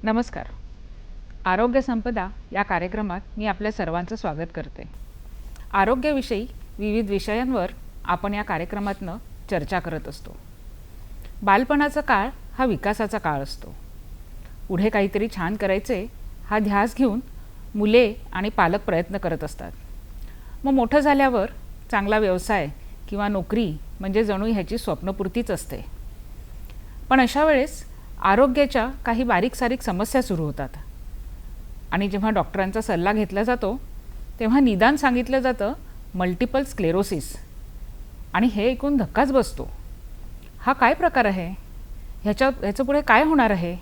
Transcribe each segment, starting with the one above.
नमस्कार. आरोग्य संपदा या कार्यक्रमात मी आपल्या सर्वांचं स्वागत करते. आरोग्याविषयी विविध विषयांवर आपण या कार्यक्रमातनं चर्चा करत असतो. बालपणाचा काळ हा विकासाचा काळ असतो. पुढे काहीतरी छान करायचे हा ध्यास घेऊन मुले आणि पालक प्रयत्न करत असतात. मग मोठं झाल्यावर चांगला व्यवसाय किंवा नोकरी म्हणजे जणू ह्याची स्वप्नपूर्तीच असते. पण अशा वेळेस आरोग्याच्या काही बारीक सारीक समस्या सुरू होतात आणि जेव्हा डॉक्टरांचा सल्ला घेतला जातो तेव्हा निदान सांगितलं जातं मल्टिपल स्क्लेरोसिस आणि हे ऐकून धक्काच बसतो. हा काय प्रकार आहे, ह्याचं पुढे काय होणार आहे,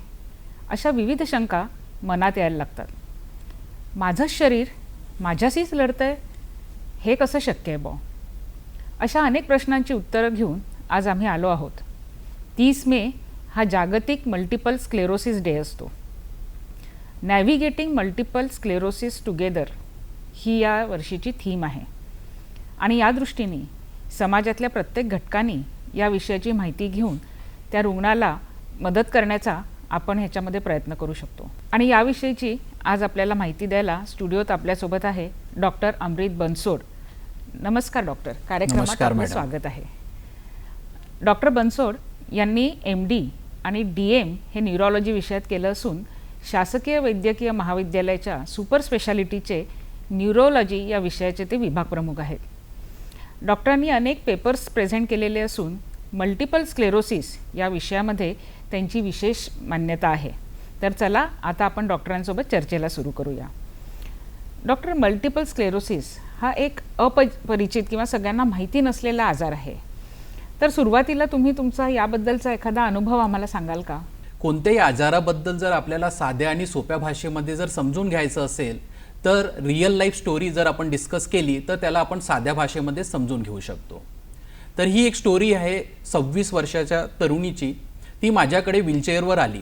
अशा विविध शंका मनात यायला लागतात. माझंच शरीर माझ्याशीच लढतंय, हे कसं शक्य आहे बॉ? अशा अनेक प्रश्नांची उत्तरं घेऊन आज आम्ही आलो आहोत. 30 मे हा जागतिक मल्टिपल स्क्लेरोसिस डे असतो. नॅव्हिगेटिंग मल्टिपल स्क्लेरोसिस टुगेदर ही या वर्षीची थीम आहे आणि या दृष्टीने समाजातल्या प्रत्येक घटकांनी या विषयाची माहिती घेऊन त्या रुग्णाला मदत करण्याचा आपण ह्याच्यामध्ये प्रयत्न करू शकतो. आणि याविषयीची आज आपल्याला माहिती द्यायला स्टुडिओत आपल्यासोबत आहे डॉक्टर अमृत बनसोड. नमस्कार डॉक्टर, कार्यक्रमात आपलं स्वागत आहे. डॉक्टर बनसोड यांनी MD आणि DM हे न्यूरोलॉजी विषयात केलं असून शासकीय वैद्यकीय महाविद्यालयाच्या सुपर स्पेशालिटीचे न्यूरोलॉजी या विषयाचे ते विभाग प्रमुख आहेत. डॉक्टरांनी अनेक पेपर्स प्रेझेंट केलेले असून मल्टिपल स्क्लेरोसिस या विषयामध्ये त्यांची विशेष मान्यता आहे. तर चला आता आपण डॉक्टरांसोबत चर्चेला सुरू करूया. डॉक्टर, मल्टिपल स्क्लेरोसिस हा एक अपरिचित किंवा सगळ्यांना माहिती नसलेला आजार आहे. तर सुरुवातीला तुम्ही तुमचा याबद्दलचा एखादा अनुभव आम्हाला सांगाल का? कोणत्याही आजाराबद्दल जर आपल्याला साध्या आणि सोप्या भाषेमध्ये जर समजून घ्यायचं असेल तर रिअल लाईफ स्टोरी जर आपण डिस्कस केली तर त्याला आपण साध्या भाषेमध्ये समजून घेऊ शकतो. तर ही एक स्टोरी आहे 26 वर्षाच्या तरुणीची. ती माझ्याकडे व्हीलचेअरवर आली.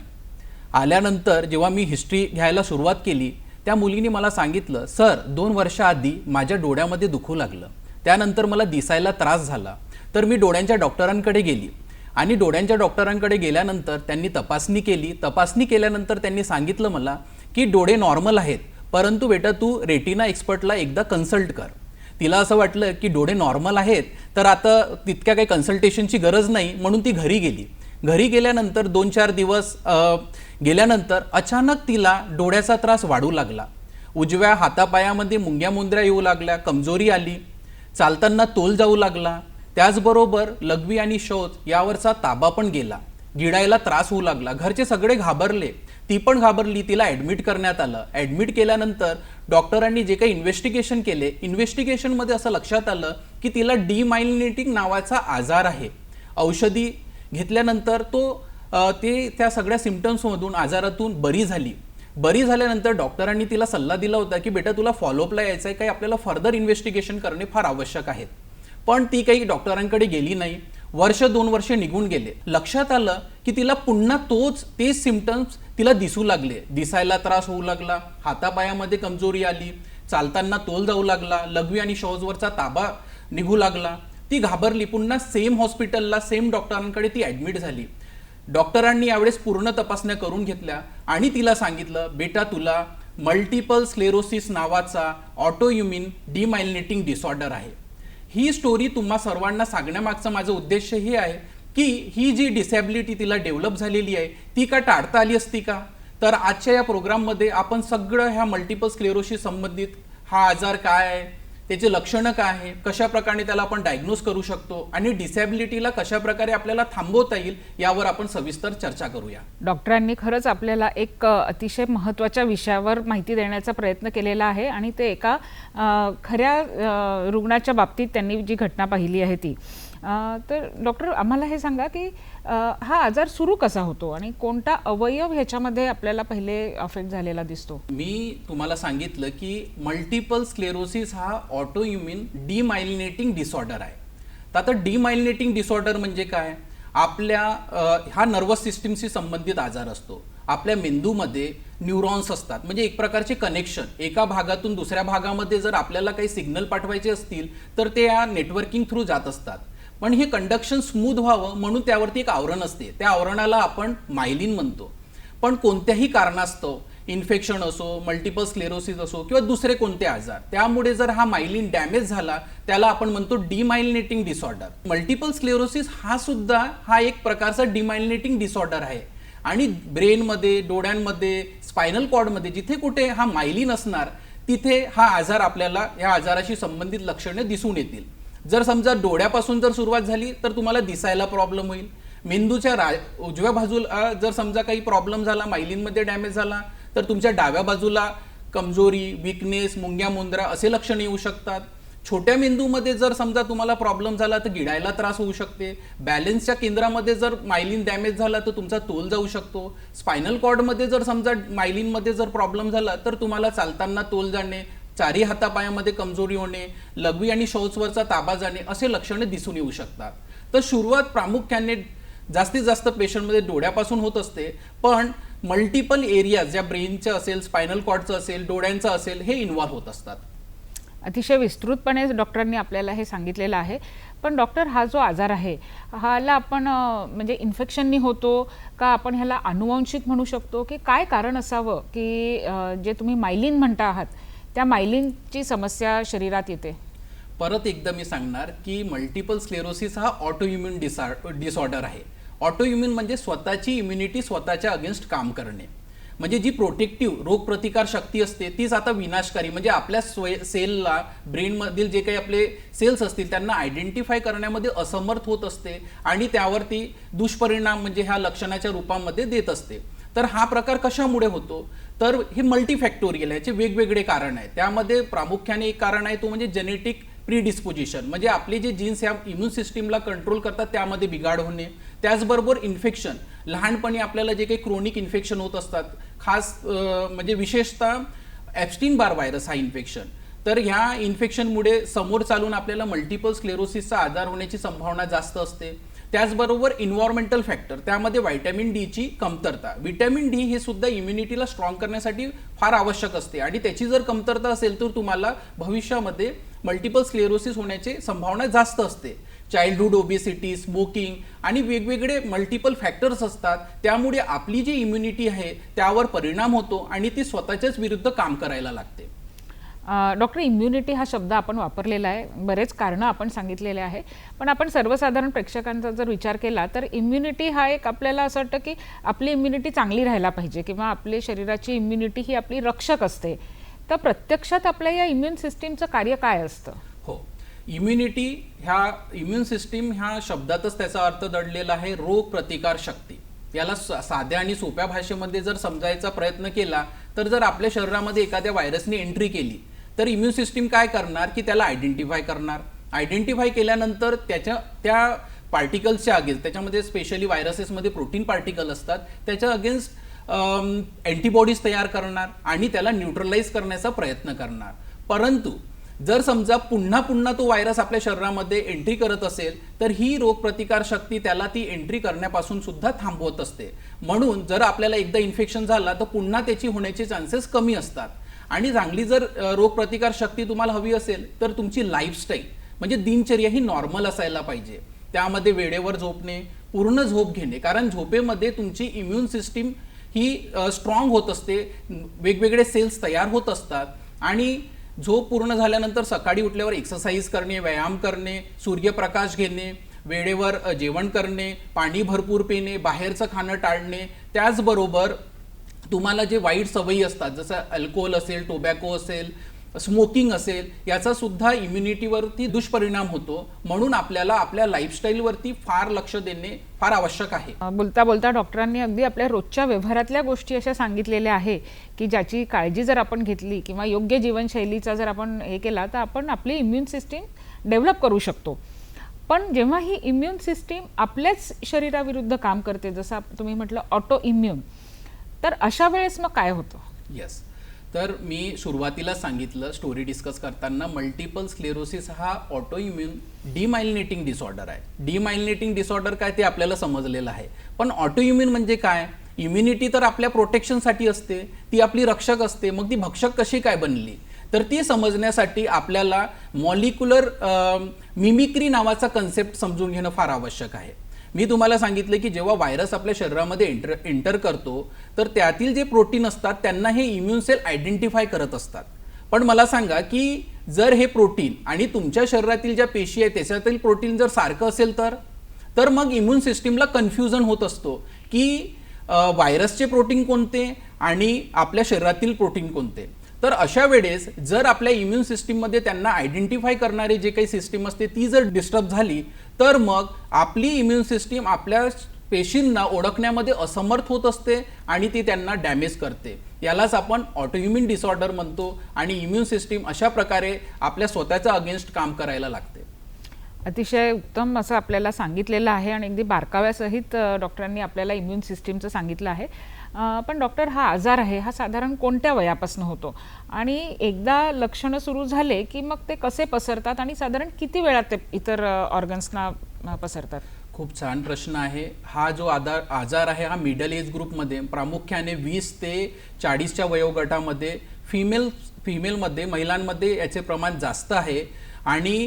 आल्यानंतर जेव्हा मी हिस्ट्री घ्यायला सुरुवात केली त्या मुलीने मला सांगितलं, सर 2 वर्षाआधी माझ्या डोळ्यामध्ये दुखू लागलं, त्यानंतर मला दिसायला त्रास झाला. तर मी डोळ्यांच्या डॉक्टरांकडे गेली आणि डोळ्यांच्या डॉक्टरांकडे गेल्यानंतर त्यांनी तपासणी केली. तपासणी केल्यानंतर त्यांनी सांगितलं मला की डोळे नॉर्मल आहेत, परंतु बेटा तू रेटिना एक्सपर्टला एकदा कन्सल्ट कर. तिला असं वाटलं की डोळे नॉर्मल आहेत तर आता तितक्या काही कन्सल्टेशनची गरज नाही, म्हणून ती घरी गेली. घरी गेल्यानंतर 2-4 दिवस गेल्यानंतर अचानक तिला डोळ्याचा त्रास वाढू लागला. उजव्या हातापायामध्ये मुंग्या मुंद्र्या येऊ लागल्या, कमजोरी आली, चालताना तोल जाऊ लागला. त्याचबरोबर लघवी आणि शौच यावरचा ताबा पण गेला, गिळायला त्रास होऊ लागला. घरचे सगळे घाबरले, ती पण घाबरली. तिला ॲडमिट करण्यात आलं. ॲडमिट केल्यानंतर डॉक्टरांनी जे काही इन्व्हेस्टिगेशन केले, इन्व्हेस्टिगेशनमध्ये असं लक्षात आलं की तिला डिमायलिनेटिंग नावाचा आजार आहे. औषधी घेतल्यानंतर त्या सगळ्या सिम्पटम्समधून आजारातून बरी झाली. बरी झाल्यानंतर डॉक्टरांनी तिला सल्ला दिला होता की बेटा तुला फॉलोअपला यायचं आहे, काही आपल्याला फर्दर इन्व्हेस्टिगेशन करणे फार आवश्यक आहे. पण ती काही डॉक्टरांकडे गेली नाही. 1-2 वर्ष निघून गेले. लक्षात आलं की तिला पुन्हा तेच सिम्पटम्स तिला दिसू लागले. दिसायला त्रास होऊ लागला, हातापायामध्ये कमजोरी आली, चालताना तोल जाऊ लागला, लघवी आणि शौचवरचा ताबा निघू लागला. ती घाबरली. पुन्हा सेम हॉस्पिटलला सेम डॉक्टरांकडे ती ॲडमिट झाली. डॉक्टरांनी यावेळेस पूर्ण तपासण्या करून घेतल्या आणि तिला सांगितलं, बेटा तुला मल्टिपल स्क्लेरोसिस नावाचा ऑटोइम्युन डिमायलिनेटिंग डिसऑर्डर आहे. ही स्टोरी तुम्हा सर्वांना सांगण्यामागचा माझा उद्देश हे आहे की ही जी डिसॅबिलिटी तिला डेव्हलप झालेली आहे ती का टाळता आली असती का? तर आजच्या या प्रोग्राममध्ये आपण सगळं ह्या मल्टिपल स्क्लेरोसिस संबंधित हा आजार काय आहे, त्याचे लक्षणं काय आहे, कशा प्रकारे त्याला आपण डायग्नोज करू शकतो आणि डिसॅबिलिटीला कशा प्रकारे आपल्याला थांबवता येईल यावर आपण सविस्तर चर्चा करूया. डॉक्टरांनी खरंच आपल्याला एक अतिशय महत्त्वाच्या विषयावर माहिती देण्याचा प्रयत्न केलेला आहे आणि ते एका खऱ्या रुग्णाच्या बाबतीत त्यांनी जी घटना पाहिली आहे ती. तर डॉक्टर आम्हाला हे सांगा की हा आजार सुरू कसा होतो आणि कोणता अवयव ह्याच्यामध्ये आपल्याला पहिले अफेक्ट झालेला दिसतो? मी तुम्हाला सांगितलं की मल्टिपल स्क्लेरोसिस हा ऑटोइम्युन डिमायलिनेटिंग डिसऑर्डर आहे. तर आता डिमायलिनेटिंग डिसऑर्डर म्हणजे काय? आपल्या हा नर्वस सिस्टीमशी संबंधित आजार असतो. आपल्या मेंदूमध्ये न्यूरॉन्स असतात, म्हणजे एक प्रकारचे कनेक्शन. एका भागातून दुसऱ्या भागामध्ये जर आपल्याला काही सिग्नल पाठवायचे असतील तर ते या नेटवर्किंग थ्रू जात असतात. पण हे कंडक्शन स्मूथ व्हावं म्हणून त्यावरती एक आवरण असते. त्या आवरणाला आपण मायलिन म्हणतो. पण कोणत्याही कारणास्तव इन्फेक्शन असो, मल्टिपल स्क्लेरोसिस असो किंवा दुसरे कोणते आजार, त्यामुळे जर हा मायलिन डॅमेज झाला त्याला आपण म्हणतो डिमायलिनेटिंग डिसऑर्डर. मल्टिपल स्क्लेरोसिस हा एक प्रकारचा डिमायलिनेटिंग डिसऑर्डर आहे आणि ब्रेनमध्ये, डोळ्यांमध्ये, स्पायनल कॉर्डमध्ये जिथे कुठे हा मायलिन असणार तिथे हा आजार आपल्याला या आजाराशी संबंधित लक्षणे दिसून येतील. जर समजा डोळ्यापासून जर सुरुवात झाली तर तुम्हाला दिसायला प्रॉब्लेम होईल. मेंदूच्या उजव्या बाजूला जर समजा काही प्रॉब्लेम झाला, मायलिनमध्ये डॅमेज झाला, तर तुमच्या डाव्या बाजूला कमजोरी, विकनेस, मुंग्या मुंद्रा असे लक्षण येऊ शकतात. छोट्या मेंदूमध्ये जर समजा तुम्हाला प्रॉब्लेम झाला तर गिळायला त्रास होऊ शकते. बॅलन्सच्या केंद्रामध्ये जर मायलिन डॅमेज झाला तर तुमचा तोल जाऊ शकतो. स्पायनल कॉर्डमध्ये जर समजा मायलिनमध्ये जर प्रॉब्लेम झाला तर तुम्हाला चालताना तोल जाणे, चारी हातापायामध्ये कमजोरी होणे, लघवी आणि शौचवरचा ताबा जाणे असे लक्षणे दिसून येऊ शकतात. तर सुरुवात प्रामुख्याने जास्तीत जास्त पेशंटमध्ये डोळ्यापासून होत असते, पण मल्टिपल एरियाज ज्या ब्रेनचं असेल, स्पायनल कॉर्डचं असेल, डोळ्यांचं असेल हे इन्व्हॉल्व्ह होत असतात. अतिशय विस्तृतपणे डॉक्टरांनी आपल्याला हे सांगितलेलं आहे. पण डॉक्टर, हा जो आजार आहे ह्याला आपण म्हणजे इन्फेक्शननी होतो का आपण ह्याला अनुवांशिक म्हणू शकतो की काय कारण असावं की जे तुम्ही मायलिन म्हणता आहात त्या मायलिनची समस्या शरीरात येते? परत एकदा मी सांगणार की मल्टिपल स्क्लेरोसिस हा ऑटोइम्युन डिसऑर्डर आहे. ऑटोइम्युन म्हणजे स्वतःची इम्युनिटी स्वतःच्या अगेन्स्ट काम करणे. म्हणजे जी प्रोटेक्टिव्ह रोगप्रतिकार शक्ती असते तीच आता विनाशकारी, म्हणजे आपल्या सेलला, ब्रेनमधील जे काही आपले सेल्स असतील त्यांना आयडेंटिफाय करण्यामध्ये असमर्थ होत असते आणि त्यावरती दुष्परिणाम म्हणजे ह्या लक्षणाच्या रूपामध्ये देत असते. तर हा प्रकार कशामुळे होतो? तर हे मल्टीफॅक्टोरियल आहे, याचे वेगवेगळे कारण आहेत. त्यामध्ये प्रामुख्याने एक कारण आहे तो म्हणजे जेनेटिक प्रीडिस्पोजिशन, म्हणजे आपले जे जीन्स या इम्युन सिस्टीमला कंट्रोल करतात त्यामध्ये बिघाड होणे. त्याचबरोबर इन्फेक्शन, लहानपणी आपल्याला जे काही क्रोनिक इन्फेक्शन होत असतात, खास म्हणजे विशेषतः एप्स्टीन बार व्हायरस हा इन्फेक्शन, तर ह्या इन्फेक्शनमुळे समोर चालून आपल्याला मल्टिपल स्क्लेरोसिसचा आजार होण्याची संभावना जास्त असते. त्याचबरोबर इन्व्हायरमेंटल फॅक्टर, त्यामध्ये व्हिटॅमिन डीची कमतरता. व्हिटॅमिन डी हे सुद्धा इम्युनिटीला स्ट्रॉंग करण्यासाठी फार आवश्यक असते आणि त्याची जर कमतरता असेल तर तुम्हाला भविष्यामध्ये मल्टिपल स्क्लेरोसिस होण्याची संभावना जास्त असते. चाइल्डहुड ओबेसिटी, स्मोकिंग आणि वेगवेगळे मल्टिपल फॅक्टर्स असतात, त्यामुळे आपली जी इम्युनिटी आहे त्यावर परिणाम होतो आणि ती स्वतःच्याच विरुद्ध काम करायला लागते. डॉक्टर, इम्युनिटी हा शब्द आपण वापरलेला आहे, बरेच कारणं आपण सांगितलेले आहे, पण आपण सर्वसाधारण प्रेक्षकांचा जर विचार केला तर इम्युनिटी हा एक आपल्याला असं वाटतं की आपली इम्युनिटी चांगली राहायला पाहिजे किंवा आपली शरीराची इम्युनिटी ही आपली रक्षक असते. तर प्रत्यक्षात आपल्या या इम्युन सिस्टीमचं कार्य काय असतं? हो, इम्युनिटी ह्या इम्युन सिस्टीम ह्या शब्दातच त्याचा अर्थ दडलेला आहे रोग प्रतिकार शक्ती. याला साध्या आणि सोप्या भाषेमध्ये जर समजायचा प्रयत्न केला तर जर आपल्या शरीरामध्ये एखाद्या व्हायरसने एंट्री केली तर इम्युन सिस्टीम काय करणार की त्याला आयडेंटिफाय करणार. आयडेंटिफाय केल्यानंतर त्या पार्टिकल्सच्या अगेन्स्ट, त्याच्यामध्ये स्पेशली व्हायरसेसमध्ये प्रोटीन पार्टिकल असतात, त्याच्या अगेन्स्ट अँटीबॉडीज तयार करणार आणि त्याला न्यूट्रलाइज करण्याचा प्रयत्न करणार. परंतु जर समजा पुन्हा पुन्हा तो व्हायरस आपल्या शरीरामध्ये एंट्री करत असेल तर ही रोगप्रतिकार शक्ती त्याला ती एंट्री करण्यापासून सुद्धा थांबवत असते. म्हणून जर आपल्याला एकदा इन्फेक्शन झाला तर पुन्हा त्याची होण्याचे चान्सेस कमी असतात. आणि चांगली जर रोगप्रतिकार शक्ती तुम्हाला हवी असेल तर तुमची लाईफस्टाईल म्हणजे दिनचर्या ही नॉर्मल असायला पाहिजे. त्यामध्ये वेळेवर झोपणे, पूर्ण झोप घेणे, कारण झोपेमध्ये तुमची इम्युन सिस्टीम ही स्ट्रॉंग होत असते, वेगवेगळे सेल्स तयार होत असतात आणि झोप पूर्ण झाल्यानंतर सकाळी उठल्यावर एक्सरसाइज करणे, व्यायाम करणे, सूर्यप्रकाश घेणे, वेळेवर जेवण करणे, पाणी भरपूर पिणे, बाहेरचं खाणं टाळणे, त्याचबरोबर तुम्हाला जे वाईट सवयी असतात जसं अल्कोहोल असेल, टोबॅको असेल, स्मोकिंग असेल, याचा सुद्धा इम्युनिटीवरती दुष्परिणाम होतो. म्हणून आपल्याला आपल्या लाईफस्टाईलवरती फार लक्ष देणे फार आवश्यक आहे. बोलता बोलता डॉक्टरांनी अगदी आपल्या रोजच्या व्यवहारातल्या गोष्टी अशा सांगितलेल्या आहे की ज्याची काळजी जर आपण घेतली किंवा योग्य जीवनशैलीचा जर आपण हे केला तर आपण आपली इम्युन सिस्टीम डेव्हलप करू शकतो. पण जेव्हा ही इम्युन सिस्टीम आपल्याच शरीराविरुद्ध काम करते, जसं तुम्ही म्हटलं ऑटो इम्युन, तर अशा वेळेस मग काय होतं? येस, तर मी सुरुवातीला सांगितलं स्टोरी डिस्कस करताना मल्टिपल स्क्लेरोसिस हा ऑटो इम्युन डिमायलिनेटिंग डिसऑर्डर आहे. डिमायलिनेटिंग डिसऑर्डर काय ते आपल्याला समजलेलं आहे, पण ऑटो इम्युन म्हणजे काय? इम्युनिटी तर आपल्या प्रोटेक्शनसाठी असते, ती आपली रक्षक असते, मग ती भक्षक कशी काय बनली? तर ती समजण्यासाठी आपल्याला मॉलिक्युलर मिमिक्री नावाचा कन्सेप्ट समजून घेणं फार आवश्यक आहे. मी तुम्हाला सांगितलं की जेव्हा व्हायरस आपल्या शरीरामध्ये एंटर करतो तर त्यातील जे प्रोटीन असतात त्यांना हे इम्युन सेल आयडेंटिफाय करत असतात. पण मला सांगा की जर हे प्रोटीन आणि तुमच्या शरीरातील ज्या पेशी आहेत त्याच्यातील प्रोटीन जर सारखं असेल तर मग इम्युन सिस्टीमला कन्फ्युजन होत असतो की व्हायरसचे प्रोटीन कोणते आणि आपल्या शरीरातील प्रोटीन कोणते. तर अशा वेळेस जर आपल्या इम्युन सिस्टीममध्ये त्यांना आयडेंटिफाय करणारे जे काही सिस्टीम असते ती जर डिस्टर्ब झाली तर मग आपली इम्युन सिस्टीम आपल्या पेशींना ओळखण्यामध्ये असमर्थ होत असते आणि ती त्यांना डॅमेज करते. यालाच आपण ऑटोइम्युन डिसऑर्डर म्हणतो आणि इम्युन सिस्टीम अशा प्रकारे आपल्या स्वतःच्या अगेन्स्ट काम करायला लागते. अतिशय उत्तम असं आपल्याला सांगितलेलं आहे आणि अगदी बारकाव्यासहित डॉक्टरांनी आपल्याला इम्युन सिस्टीमचं सांगितलं आहे. पण डॉक्टर, हा आजार आहे हा साधारण कोणत्या वयापासून होतो आणि एकदा लक्षणं सुरू झाले की मग ते कसे पसरतात आणि साधारण किती वेळात ते इतर ऑर्गन्सना पसरतात? खूप छान प्रश्न आहे. हा जो आजार आहे हा मिडल एज ग्रुपमध्ये प्रामुख्याने 20 ते 40च्या वयोगटामध्ये फिमेलमध्ये महिलांमध्ये याचे प्रमाण जास्त आहे आणि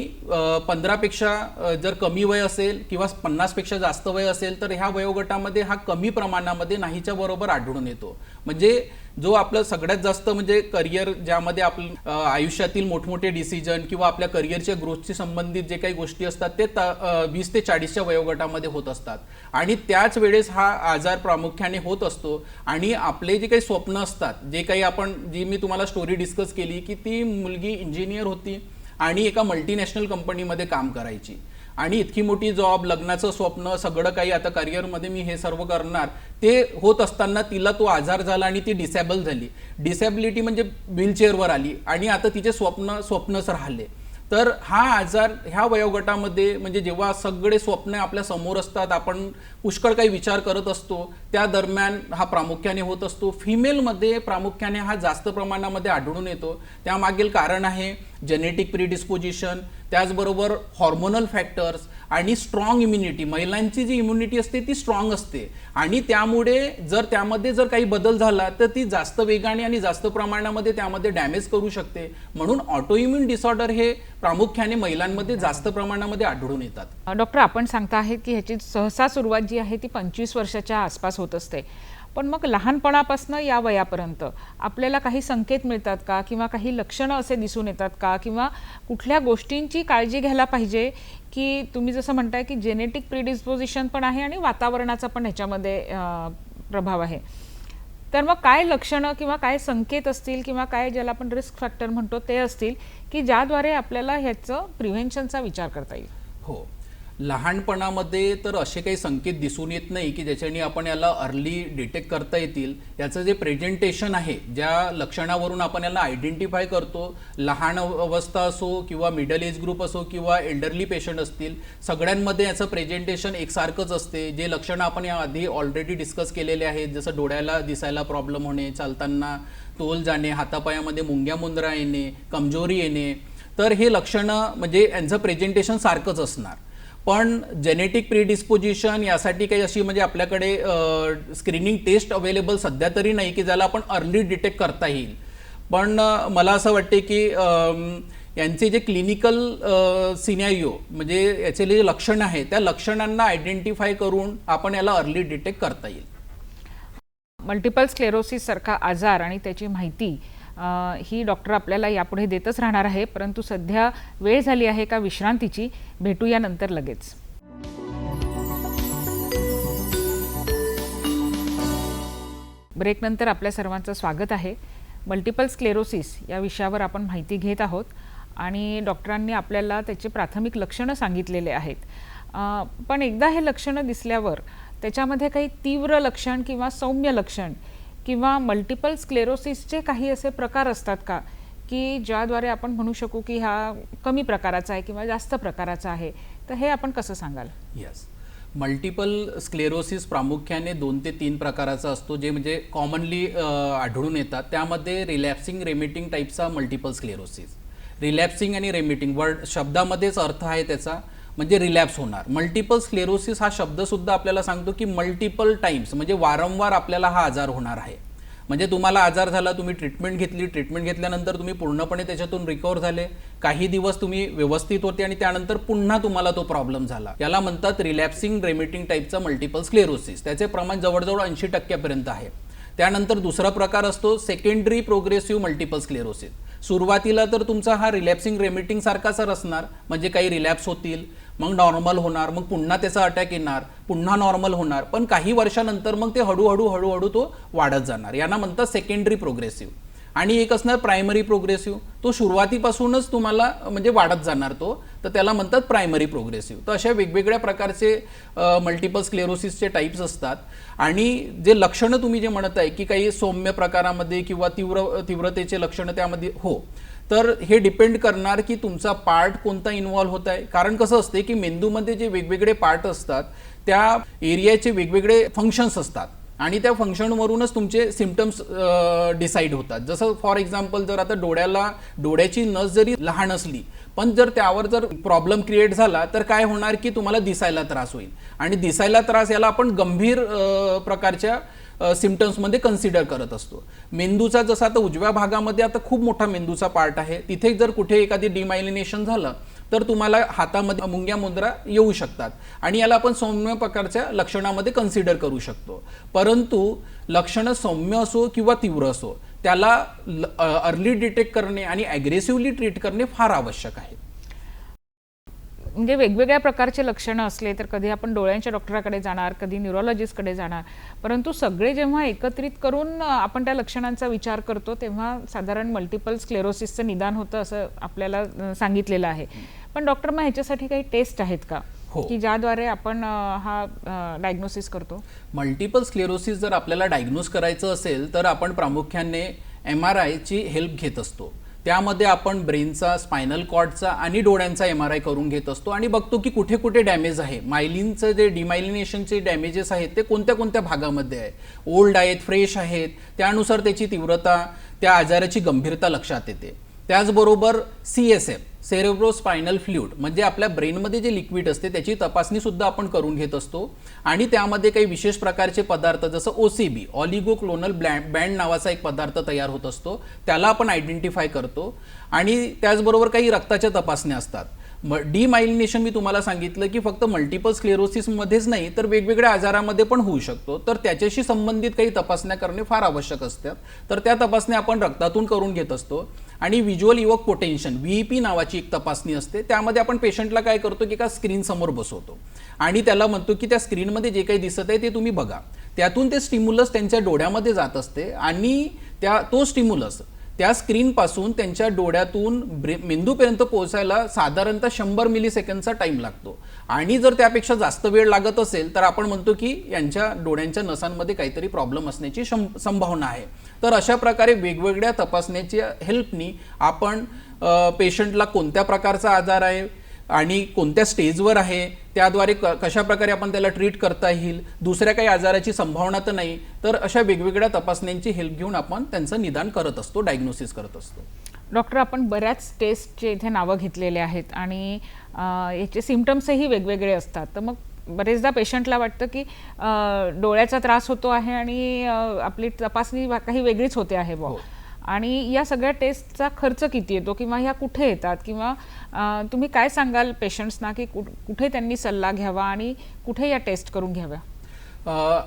15पेक्षा जर कमी वय असेल किंवा 50पेक्षा जास्त वय असेल तर ह्या वयोगटामध्ये हा कमी प्रमाणामध्ये नाहीच्या बरोबर आढळून येतो. म्हणजे जो आपलं सगळ्यात जास्त म्हणजे करिअर ज्यामध्ये आपलं आयुष्यातील मोठमोठे डिसिजन किंवा आपल्या करिअरच्या ग्रोथशी संबंधित जे काही गोष्टी असतात ते 20 ते 40च्या वयोगटामध्ये होत असतात आणि त्याच वेळेस हा आजार प्रामुख्याने होत असतो. आणि आपले जे काही स्वप्न असतात, जे काही जी मी तुम्हाला स्टोरी डिस्कस केली की ती मुलगी इंजिनियर होती आणि एका मल्टीनॅशनल कंपनीमध्ये काम करायची आणि इतकी मोठी जॉब, लग्नाचं स्वप्न, सगळं काही आता करिअरमध्ये मी हे सर्व करणार, ते होत असताना तिला तो आजार झाला आणि ती डिसेबल झाली. डिसेबिलिटी म्हणजे व्हीलचेअरवर आली आणि आता तिचे स्वप्नच राहिले. तर हा आजार ह्या वयोगटामध्ये म्हणजे जेव्हा सगळे स्वप्न आपल्या समोर असतात, आपण पुष्कळ काही विचार करत असतो, त्या दरम्यान हा प्रामुख्याने होत असतो. फिमेलमध्ये प्रामुख्याने हा जास्त प्रमाणामध्ये आढळून येतो. त्यामागील कारण आहे जेनेटिक प्रीडिस्पोजिशन, त्याचबरोबर हॉर्मोनल फॅक्टर्स आणि स्ट्रॉंग इम्युनिटी. महिलांची जी इम्युनिटी असते ती स्ट्रॉंग असते आणि त्यामुळे जर त्यामध्ये जर काही बदल झाला तर ती जास्त वेगाने आणि जास्त प्रमाणामध्ये त्यामध्ये डॅमेज करू शकते. म्हणून ऑटोइम्युन डिसऑर्डर हे प्रामुख्याने महिलांमध्ये जास्त प्रमाणामध्ये आढळून येतात. डॉक्टर, आपण सांगता आहेत की ह्याची सहसा सुरुवात जी आहे ती 25 वर्षाच्या आसपास होत असते. पण मग लहानपणापासून या वयापर्यंत आपल्याला काही संकेत मिळतात का किंवा काही लक्षणं असे दिसून येतात का किंवा कुठल्या गोष्टींची काळजी घ्यायला पाहिजे की तुम्ही जसं म्हणताय की जेनेटिक प्रीडिस्पोजिशन पण आहे आणि वातावरणाचा पण ह्याच्यामध्ये प्रभाव आहे, तर मग काय लक्षणं किंवा काय संकेत असतील किंवा काय ज्याला आपण रिस्क फॅक्टर म्हणतो ते असतील की ज्याद्वारे आपल्याला ह्याचं प्रिव्हेन्शनचा विचार करता येईल? हो, लहानपणामध्ये तर असे काही संकेत दिसून येत नाही की ज्याच्याने आपण याला अर्ली डिटेक्ट करता येतील. याचं जे प्रेझेंटेशन आहे, ज्या लक्षणावरून आपण याला आयडेंटिफाय करतो, लहान अवस्था असो किंवा मिडल एज ग्रुप असो किंवा एल्डरली पेशंट असतील, सगळ्यांमध्ये याचं प्रेझेंटेशन एकसारखंच असते. जे लक्षणं आपण याआधी ऑलरेडी डिस्कस केलेले आहेत, जसं डोळ्याला दिसायला प्रॉब्लेम होणे, चालताना तोल जाणे, हातापायामध्ये मुंग्या मुंद्रा येणे, कमजोरी येणे, तर हे लक्षणं म्हणजे यांचं प्रेझेंटेशन सारखंच असणार. पण जेनेटिक प्रीडिस्पोजिशन यासाठी काही अशी म्हणजे आपल्याकडे स्क्रीनिंग टेस्ट अवेलेबल सध्या तरी नाही की ज्याला आपण अर्ली डिटेक्ट करता येईल. पण मला असं वाटते की यांचे जे क्लिनिकल सिनॅरिओ म्हणजे याचे जे लक्षण आहे त्या लक्षणांना आयडेंटिफाय करून आपण याला अर्ली डिटेक्ट करता येईल. मल्टिपल स्क्लेरोसिस सारखा आजार आणि त्याची माहिती ही डॉक्टर आपल्याला यापुढे देतच राहणार आहे, परंतु सध्या वेळ झाली आहे का विश्रांतीची. भेटूया नंतर लगेच. ब्रेक नंतर आपल्या सर्वांचं स्वागत आहे. मल्टिपल स्क्लेरोसिस या विषयावर आपण माहिती घेत आहोत आणि डॉक्टरांनी आपल्याला त्याचे प्राथमिक लक्षणं सांगितलेले आहेत. पण एकदा हे लक्षणं दिसल्यावर त्याच्यामध्ये काही तीव्र लक्षण किंवा सौम्य लक्षण किंवा मल्टिपल स्क्लेरोसिसचे काही असे प्रकार असतात का की ज्याद्वारे आपण म्हणू शकू की हा कमी प्रकाराचा आहे किंवा जास्त प्रकाराचा आहे, तर हे आपण कसं सांगाल? यस, मल्टिपल स्क्लेरोसिस प्रामुख्याने 2 ते 3 प्रकाराचा असतो, जे म्हणजे कॉमनली आढळून येतात. त्यामध्ये रिलॅप्सिंग रेमिटिंग टाईपचा मल्टिपल स्क्लेरोसिस. रिलॅप्सिंग आणि रेमिटिंग शब्दामध्येच अर्थ आहे त्याचा, म्हणजे रिलॅप्स होणार. मल्टिपल स्क्लेरोसिस हा शब्दसुद्धा आपल्याला सांगतो की मल्टिपल टाइम्स म्हणजे वारंवार आपल्याला हा आजार होणार आहे. म्हणजे तुम्हाला आजार झाला, तुम्ही ट्रीटमेंट घेतली, ट्रीटमेंट घेतल्यानंतर तुम्ही पूर्णपणे त्याच्यातून रिकवर झाले, काही दिवस तुम्ही व्यवस्थित होते आणि त्यानंतर पुन्हा तुम्हाला तो प्रॉब्लेम झाला. याला म्हणतात रिलॅप्सिंग रेमिटिंग टाईपचा मल्टिपल स्क्लेरोसिस. त्याचे प्रमाण जवळजवळ 80% आहे. त्यानंतर दुसरा प्रकार असतो सेकंडरी प्रोग्रेसिव्ह मल्टिपल स्क्लेरोसिस. सुरुवातीला तर तुमचा हा रिलॅप्सिंग रेमिटिंग सारखाच असणार, म्हणजे काही रिलॅप्स होतील, मग नॉर्मल होणार, मग पुन्हा त्याचा अटॅक येणार, पुन्हा नॉर्मल होणार, पण काही वर्षानंतर मग ते हळूहळू तो वाढत जाणार. यांना म्हणतात सेकंडरी प्रोग्रेसिव्ह. आणि एक असणार प्रायमरी प्रोग्रेसिव्ह, तो सुरुवातीपासूनच तुम्हाला म्हणजे वाढत जाणार तो, तर त्याला म्हणतात प्रायमरी प्रोग्रेसिव्ह. तर अशा वेगवेगळ्या प्रकारचे मल्टिपल स्क्लेरोसिसचे टाईप्स असतात. आणि जे लक्षणं तुम्ही जे म्हणत आहे की काही सौम्य प्रकारामध्ये किंवा तीव्रतेचे लक्षणं त्यामध्ये, हो, तर हे डिपेंड करणार की तुमचा पार्ट कोणता इन्व्हॉल्व होत आहे. कारण कसं असते की मेंदूमध्ये जे वेगवेगळे पार्ट असतात त्या एरियाचे वेगवेगळे फंक्शन्स असतात आणि त्या फंक्शनवरूनच तुमचे सिम्पटम्स डिसाईड होतात. जसं फॉर एक्झाम्पल, जर आता डोळ्याची नस जरी लहान असली पण जर त्यावर जर प्रॉब्लेम क्रिएट झाला तर काय होणार की तुम्हाला दिसायला त्रास होईल. आणि दिसायला त्रास याला आपण गंभीर प्रकारच्या सिम्पटम्समध्ये कन्सिडर करत असतो. मेंदूचा जसा आता उजव्या भागामध्ये आता खूप मोठा मेंदूचा पार्ट आहे, तिथे जर कुठे एखादी डिमायलिनेशन झालं तर तुम्हाला हातामध्ये मुंग्या मुद्रा येऊ शकतात आणि याला आपण सौम्य प्रकारच्या लक्षणामध्ये कन्सिडर करू शकतो. परंतु लक्षणं सौम्य असो किंवा तीव्र असो, त्याला अर्ली डिटेक्ट करणे आणि ॲग्रेसिव्हली ट्रीट करणे फार आवश्यक आहे. म्हणजे वेगवेगळ्या प्रकारचे लक्षणं असले तर कधी आपण डोळ्यांच्या डॉक्टराकडे जाणार, कधी न्यूरोलॉजिस्टकडे जाणार, परंतु सगळे जेव्हा एकत्रित करून आपण त्या लक्षणांचा विचार करतो तेव्हा साधारण मल्टिपल स्क्लेरोसिसचं निदान होतं असं आपल्याला सांगितलेलं आहे. पण डॉक्टर, मग ह्याच्यासाठी काही टेस्ट आहेत का की ज्याद्वारे आपण हा डायग्नोसिस करतो? मल्टिपल स्क्लेरोसिस जर आपल्याला डायग्नोज करायचं असेल तर आपण प्रामुख्याने MRI ची हेल्प घेत असतो. त्यामध्ये आपण ब्रेनचा, स्पायनल कॉर्डचा आणि डोळ्यांचा MRI करून घेत असतो आणि बघतो की कुठे कुठे डॅमेज आहे. मायलिनचं जे डिमायलिनेशनचे डॅमेजेस आहेत ते कोणत्या कोणत्या भागामध्ये आहे, ओल्ड आहेत, फ्रेश आहेत, त्यानुसार त्याची तीव्रता, त्या आजाराची गंभीरता लक्षात येते. त्याचबरोबर CSF, सेरेब्रोस्पायनल फ्लुइड, म्हणजे आपल्या ब्रेनमध्ये जे लिक्विड असते त्याची तपासणी सुद्धा आपण करून घेत असतो आणि त्यामध्ये काही विशेष प्रकारचे पदार्थ जसं OCB, ऑलिगोक्लोनल बँड नावाचा एक पदार्थ तयार होत असतो, त्याला आपण आयडेंटिफाय करतो. आणि त्याचबरोबर काही रक्ताच्या तपासण्या असतात. डिमायलिनेशन मी तुम्हाला सांगितलं की फक्त मल्टिपल स्क्लेरोसिसमध्येच नाही तर वेगवेगळ्या आजारामध्ये पण होऊ शकतो, तर त्याच्याशी संबंधित काही तपासण्या करणे फार आवश्यक असतात. तर त्या तपासण्या आपण रक्तातून करून घेत असतो. आणि व्हिज्युअल इव्होक पोटेन्शन, VEP नावाची एक तपासणी असते, त्यामध्ये आपण पेशंटला काय करतो की एका स्क्रीन समोर बसवतो आणि त्याला म्हणतो की त्या स्क्रीनमध्ये जे काही दिसत आहे ते तुम्ही बघा. त्यातून ते स्टिम्युलस त्यांच्या डोळ्यामध्ये जात असते आणि तो स्टिम्युलस त्या स्क्रीनपासून त्यांच्या डोळ्यातून मेंदूपर्यंत पोहोचायला साधारणतः 100 मिलीसेकंदचा टाईम लागतो. आणि जर त्यापेक्षा जास्त वेळ लागत असेल तर आपण म्हणतो की यांच्या डोळ्यांच्या नसांमध्ये काहीतरी प्रॉब्लेम असण्याची संभावना आहे. तर अशा प्रकारे वेगवेगळ्या तपासण्याच्या हेल्पनी आपण पेशंटला कोणत्या प्रकारचा आजार आहे आणि कोणत्या स्टेजवर आहे त्याद्वारे कशा प्रकारे आपण त्याला ट्रीट करता येईल, दुसऱ्या काही आजाराची संभावना तर नाही, तर अशा वेगवेगळ्या तपासण्यांची हेल्प घेऊन आपण त्यांचं निदान करत असतो, डायग्नोसिस करत असतो. डॉक्टर, आपण बऱ्याच टेस्टचे इथे नावं घेतलेले आहेत आणि याचे सिम्पटम्सही वेगवेगळे असतात. तर मग बरेचदा पेशंटला वाटतं की डोळ्याचा त्रास होतो आहे आणि आपली तपासणी काही वेगळीच होते आहे बुवा. आणि या सगळ्या टेस्टचा खर्च किती येतो किंवा ह्या कुठे येतात, किंवा तुम्ही काय सांगाल पेशंट्सना की कुठे त्यांनी सल्ला घ्यावा आणि कुठे या टेस्ट करून घ्याव्या?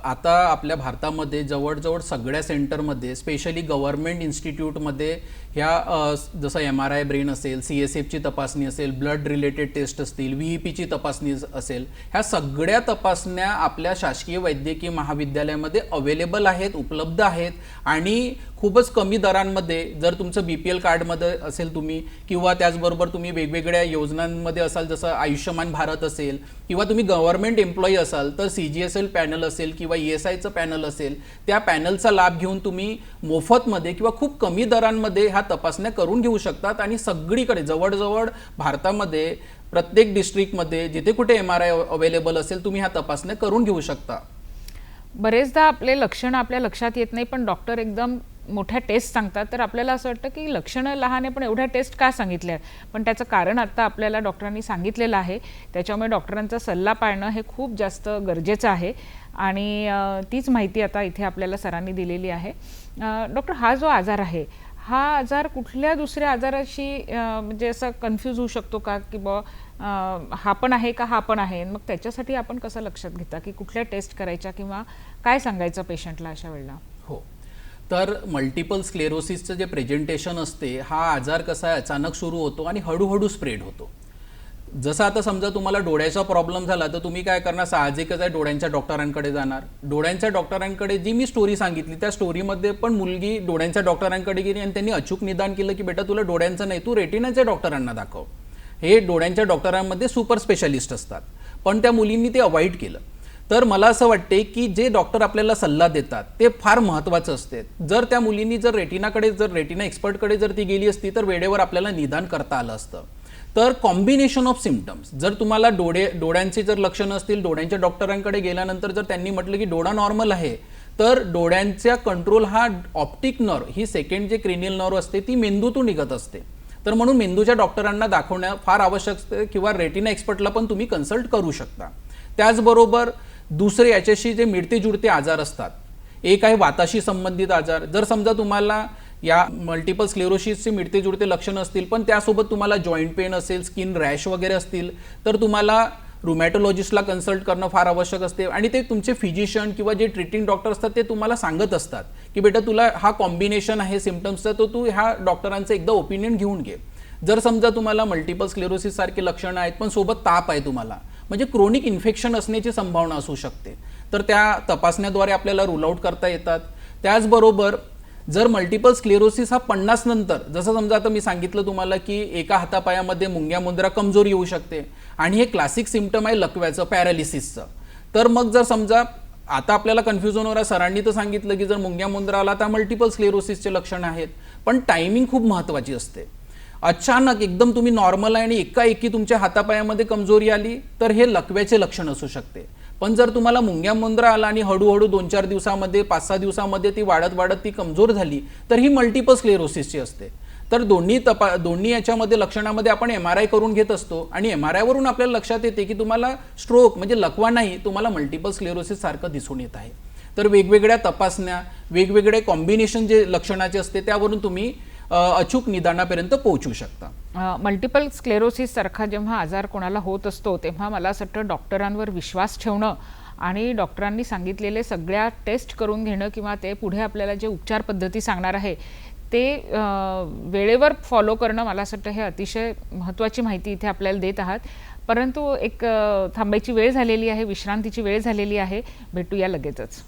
आता आपल्या भारतामध्ये जवळजवळ सगळ्या सेंटरमध्ये, स्पेशली गव्हर्नमेंट इन्स्टिट्यूटमध्ये ह्या जसं MRI ब्रेन असेल, CSFची तपासणी असेल, ब्लड रिलेटेड टेस्ट असतील, VEPची तपासणी असेल, ह्या सगळ्या तपासण्या आपल्या शासकीय वैद्यकीय महाविद्यालयामध्ये अवेलेबल आहेत, उपलब्ध आहेत. आणि खूपच कमी दरांमध्ये, जर तुमचं BPL कार्डमध्ये असेल तुम्ही किंवा त्याचबरोबर तुम्ही वेगवेगळ्या योजनांमध्ये असाल, जसं आयुष्यमान भारत असेल किंवा तुम्ही गव्हर्नमेंट एम्प्लॉई असाल तर CGSL पॅनल असेल किंवा ESIचं पॅनल असेल, त्या पॅनलचा लाभ घेऊन तुम्ही मोफतमध्ये किंवा खूप कमी दरांमध्ये ह्या तपासण्या करून घेऊ शकतात. आणि सगळीकडे जवळजवळ भारतामध्ये प्रत्येक डिस्ट्रिक्टमध्ये जिथे कुठे MRI अवेलेबल असेल तुम्ही ह्या तपासण्या करून घेऊ शकता. बरेचदा आपले लक्षणं आपल्या लक्षात येत नाही पण डॉक्टर एकदम मोठ्या टेस्ट सांगतात तर आपल्याला असं वाटतं की लक्षणं लहान आहे पण एवढ्या टेस्ट का सांगितल्या आहेत, पण त्याचं कारण आता आपल्याला डॉक्टरांनी सांगितलेलं आहे. त्याच्यामुळे डॉक्टरांचा सल्ला पाळणं हे खूप जास्त गरजेचं आहे आणि तीच माहिती आता इथे आपल्याला सरांनी दिलेली आहे. डॉक्टर, हा जो आजार आहे हा आजार कुठल्या दुसऱ्या आजाराशी म्हणजे असं कन्फ्यूज होऊ शकतो का की हा पण आहे का हा पण आहे, मग त्याच्यासाठी आपण कसं लक्षात घेता की कुठल्या टेस्ट करायच्या किंवा काय सांगायचं पेशंटला अशा वेळेला? हो, तर मल्टिपल स्क्लेरोसिसचं जे प्रेझेंटेशन असते, हा आजार कसा आहे अचानक सुरू होतो आणि हळूहळू स्प्रेड होतो. जसं आता समजा तुम्हाला डोळ्याचा प्रॉब्लेम झाला तर तुम्ही काय करणार, साहजिकच आहे डोळ्यांच्या डॉक्टरांकडे जाणार. डोळ्यांच्या डॉक्टरांकडे जी मी स्टोरी सांगितली त्या स्टोरीमध्ये पण मुलगी डोळ्यांच्या डॉक्टरांकडे गेली आणि त्यांनी अचूक निदान केलं की बेटा तुला डोळ्यांचं नाही, तू रेटिनाच्या डॉक्टरांना दाखव. हे डोळ्यांच्या डॉक्टरांमध्ये सुपर स्पेशालिस्ट असतात, पण त्या मुलींनी ते अवॉइड केलं. तर मला असं वाटते की जे डॉक्टर आपल्याला सल्ला देतात ते फार महत्त्वाचं असते. जर त्या मुलींनी जर रेटिना एक्सपर्टकडे जर ती गेली असती तर वेळेवर आपल्याला निदान करता आलं असतं. तर कॉम्बिनेशन ऑफ सिम्पटम्स, जर तुम्हाला डोळ्यांचे जर लक्षणं असतील, डोळ्यांच्या डॉक्टरांकडे गेल्यानंतर जर त्यांनी म्हटलं की डोळा नॉर्मल आहे, तर डोळ्यांचा कंट्रोल हा ऑप्टिक नर्व, ही सेकंड जे क्रेनियल नर्व असते ती मेंदूतून निघत असते. तर म्हणून मेंदूच्या डॉक्टरांना दाखवणं फार आवश्यक असते किंवा रेटिना एक्सपर्टला पण तुम्ही कन्सल्ट करू शकता. त्याचबरोबर दुसरे याच्याशी जे मिळते जुळते आजार असतात, एक आहे वाताशी संबंधित आजार. जर समजा तुम्हाला या मल्टिपल स्क्लेरोसिसचे मिळते जुळते लक्षणं असतील पण त्यासोबत तुम्हाला जॉईंट पेन असेल, स्किन रॅश वगैरे असतील, तर तुम्हाला रुमॅटोलॉजिस्टला कन्सल्ट करणं फार आवश्यक असते. आणि ते तुमचे फिजिशियन किंवा जे ट्रीटिंग डॉक्टर असतात ते तुम्हाला सांगत असतात की बेटा तुला हा कॉम्बिनेशन आहे सिम्पटम्सचा, तर तू ह्या डॉक्टरांचं एकदा ओपिनियन घेऊन घे. जर समजा तुम्हाला मल्टिपल स्क्लेरोसिस सारखे लक्षणं आहेत पण सोबत ताप आहे तुम्हाला, म्हणजे क्रोनिक इन्फेक्शन असण्याची संभावना असू शकते, तर त्या तपासण्याद्वारे आपल्याला रूल आउट करता येतात. त्याचबरोबर जर मल्टिपल स्क्लेरोसिस हा 50 नंतर, जसं समजा आता मी सांगितलं तुम्हाला की एका हातापायामध्ये मुंग्या मुंद्रा कमजोर येऊ शकते आणि हे क्लासिक सिम्पटम आहे लकव्याचं, पॅरालिसिसचं. तर मग जर समजा आता आपल्याला कन्फ्युजन होणार, सरांनी तर सांगितलं की जर मुंग्या मुंद्रा आला तर मल्टिपल स्क्लेरोसिसचे लक्षणं आहेत, पण टायमिंग खूप महत्त्वाची असते. अचानक एकदम तुम्ही नॉर्मल आहे आणि एकाएकी तुमच्या हातापायामध्ये कमजोरी आली तर हे लकव्याचे लक्षण असू शकते. पण जर तुम्हाला मुंग्या मुंद्रा आला आणि हळूहळू 2-4 दिवसामध्ये 5-6 दिवसामध्ये ती वाढत ती कमजोर झाली तर ही मल्टिपल स्क्लेरोसिसची असते. तर दोन्ही याच्यामध्ये लक्षणामध्ये आपण MRI करून घेत असतो आणि MRI वरून आपल्याला लक्षात येते की तुम्हाला स्ट्रोक म्हणजे लकवा नाही, तुम्हाला मल्टिपल स्क्लेरोसिस सारखं दिसून येत आहे. तर वेगवेगळ्या तपासण्या, वेगवेगळे कॉम्बिनेशन जे लक्षणाचे असते त्यावरून तुम्ही अचूक निदानापर्यंत पोहोचू शकता. मल्टिपल स्क्लेरोसिस सारखा जेव्हा आजार कोणाला होत असतो तेव्हा मला असं वाटतं डॉक्टरांवर विश्वास ठेवणं आणि डॉक्टरांनी सांगितलेले सगळ्या टेस्ट करून घेणं किंवा ते पुढे आपल्याला जे उपचार पद्धती सांगणार आहे ते वेळेवर फॉलो करणं, मला असं वाटतं हे अतिशय महत्त्वाची माहिती इथे आपल्याला देत आहात. परंतु एक थांबायची वेळ झालेली आहे, विश्रांतीची वेळ झालेली आहे. भेटूया लगेचच.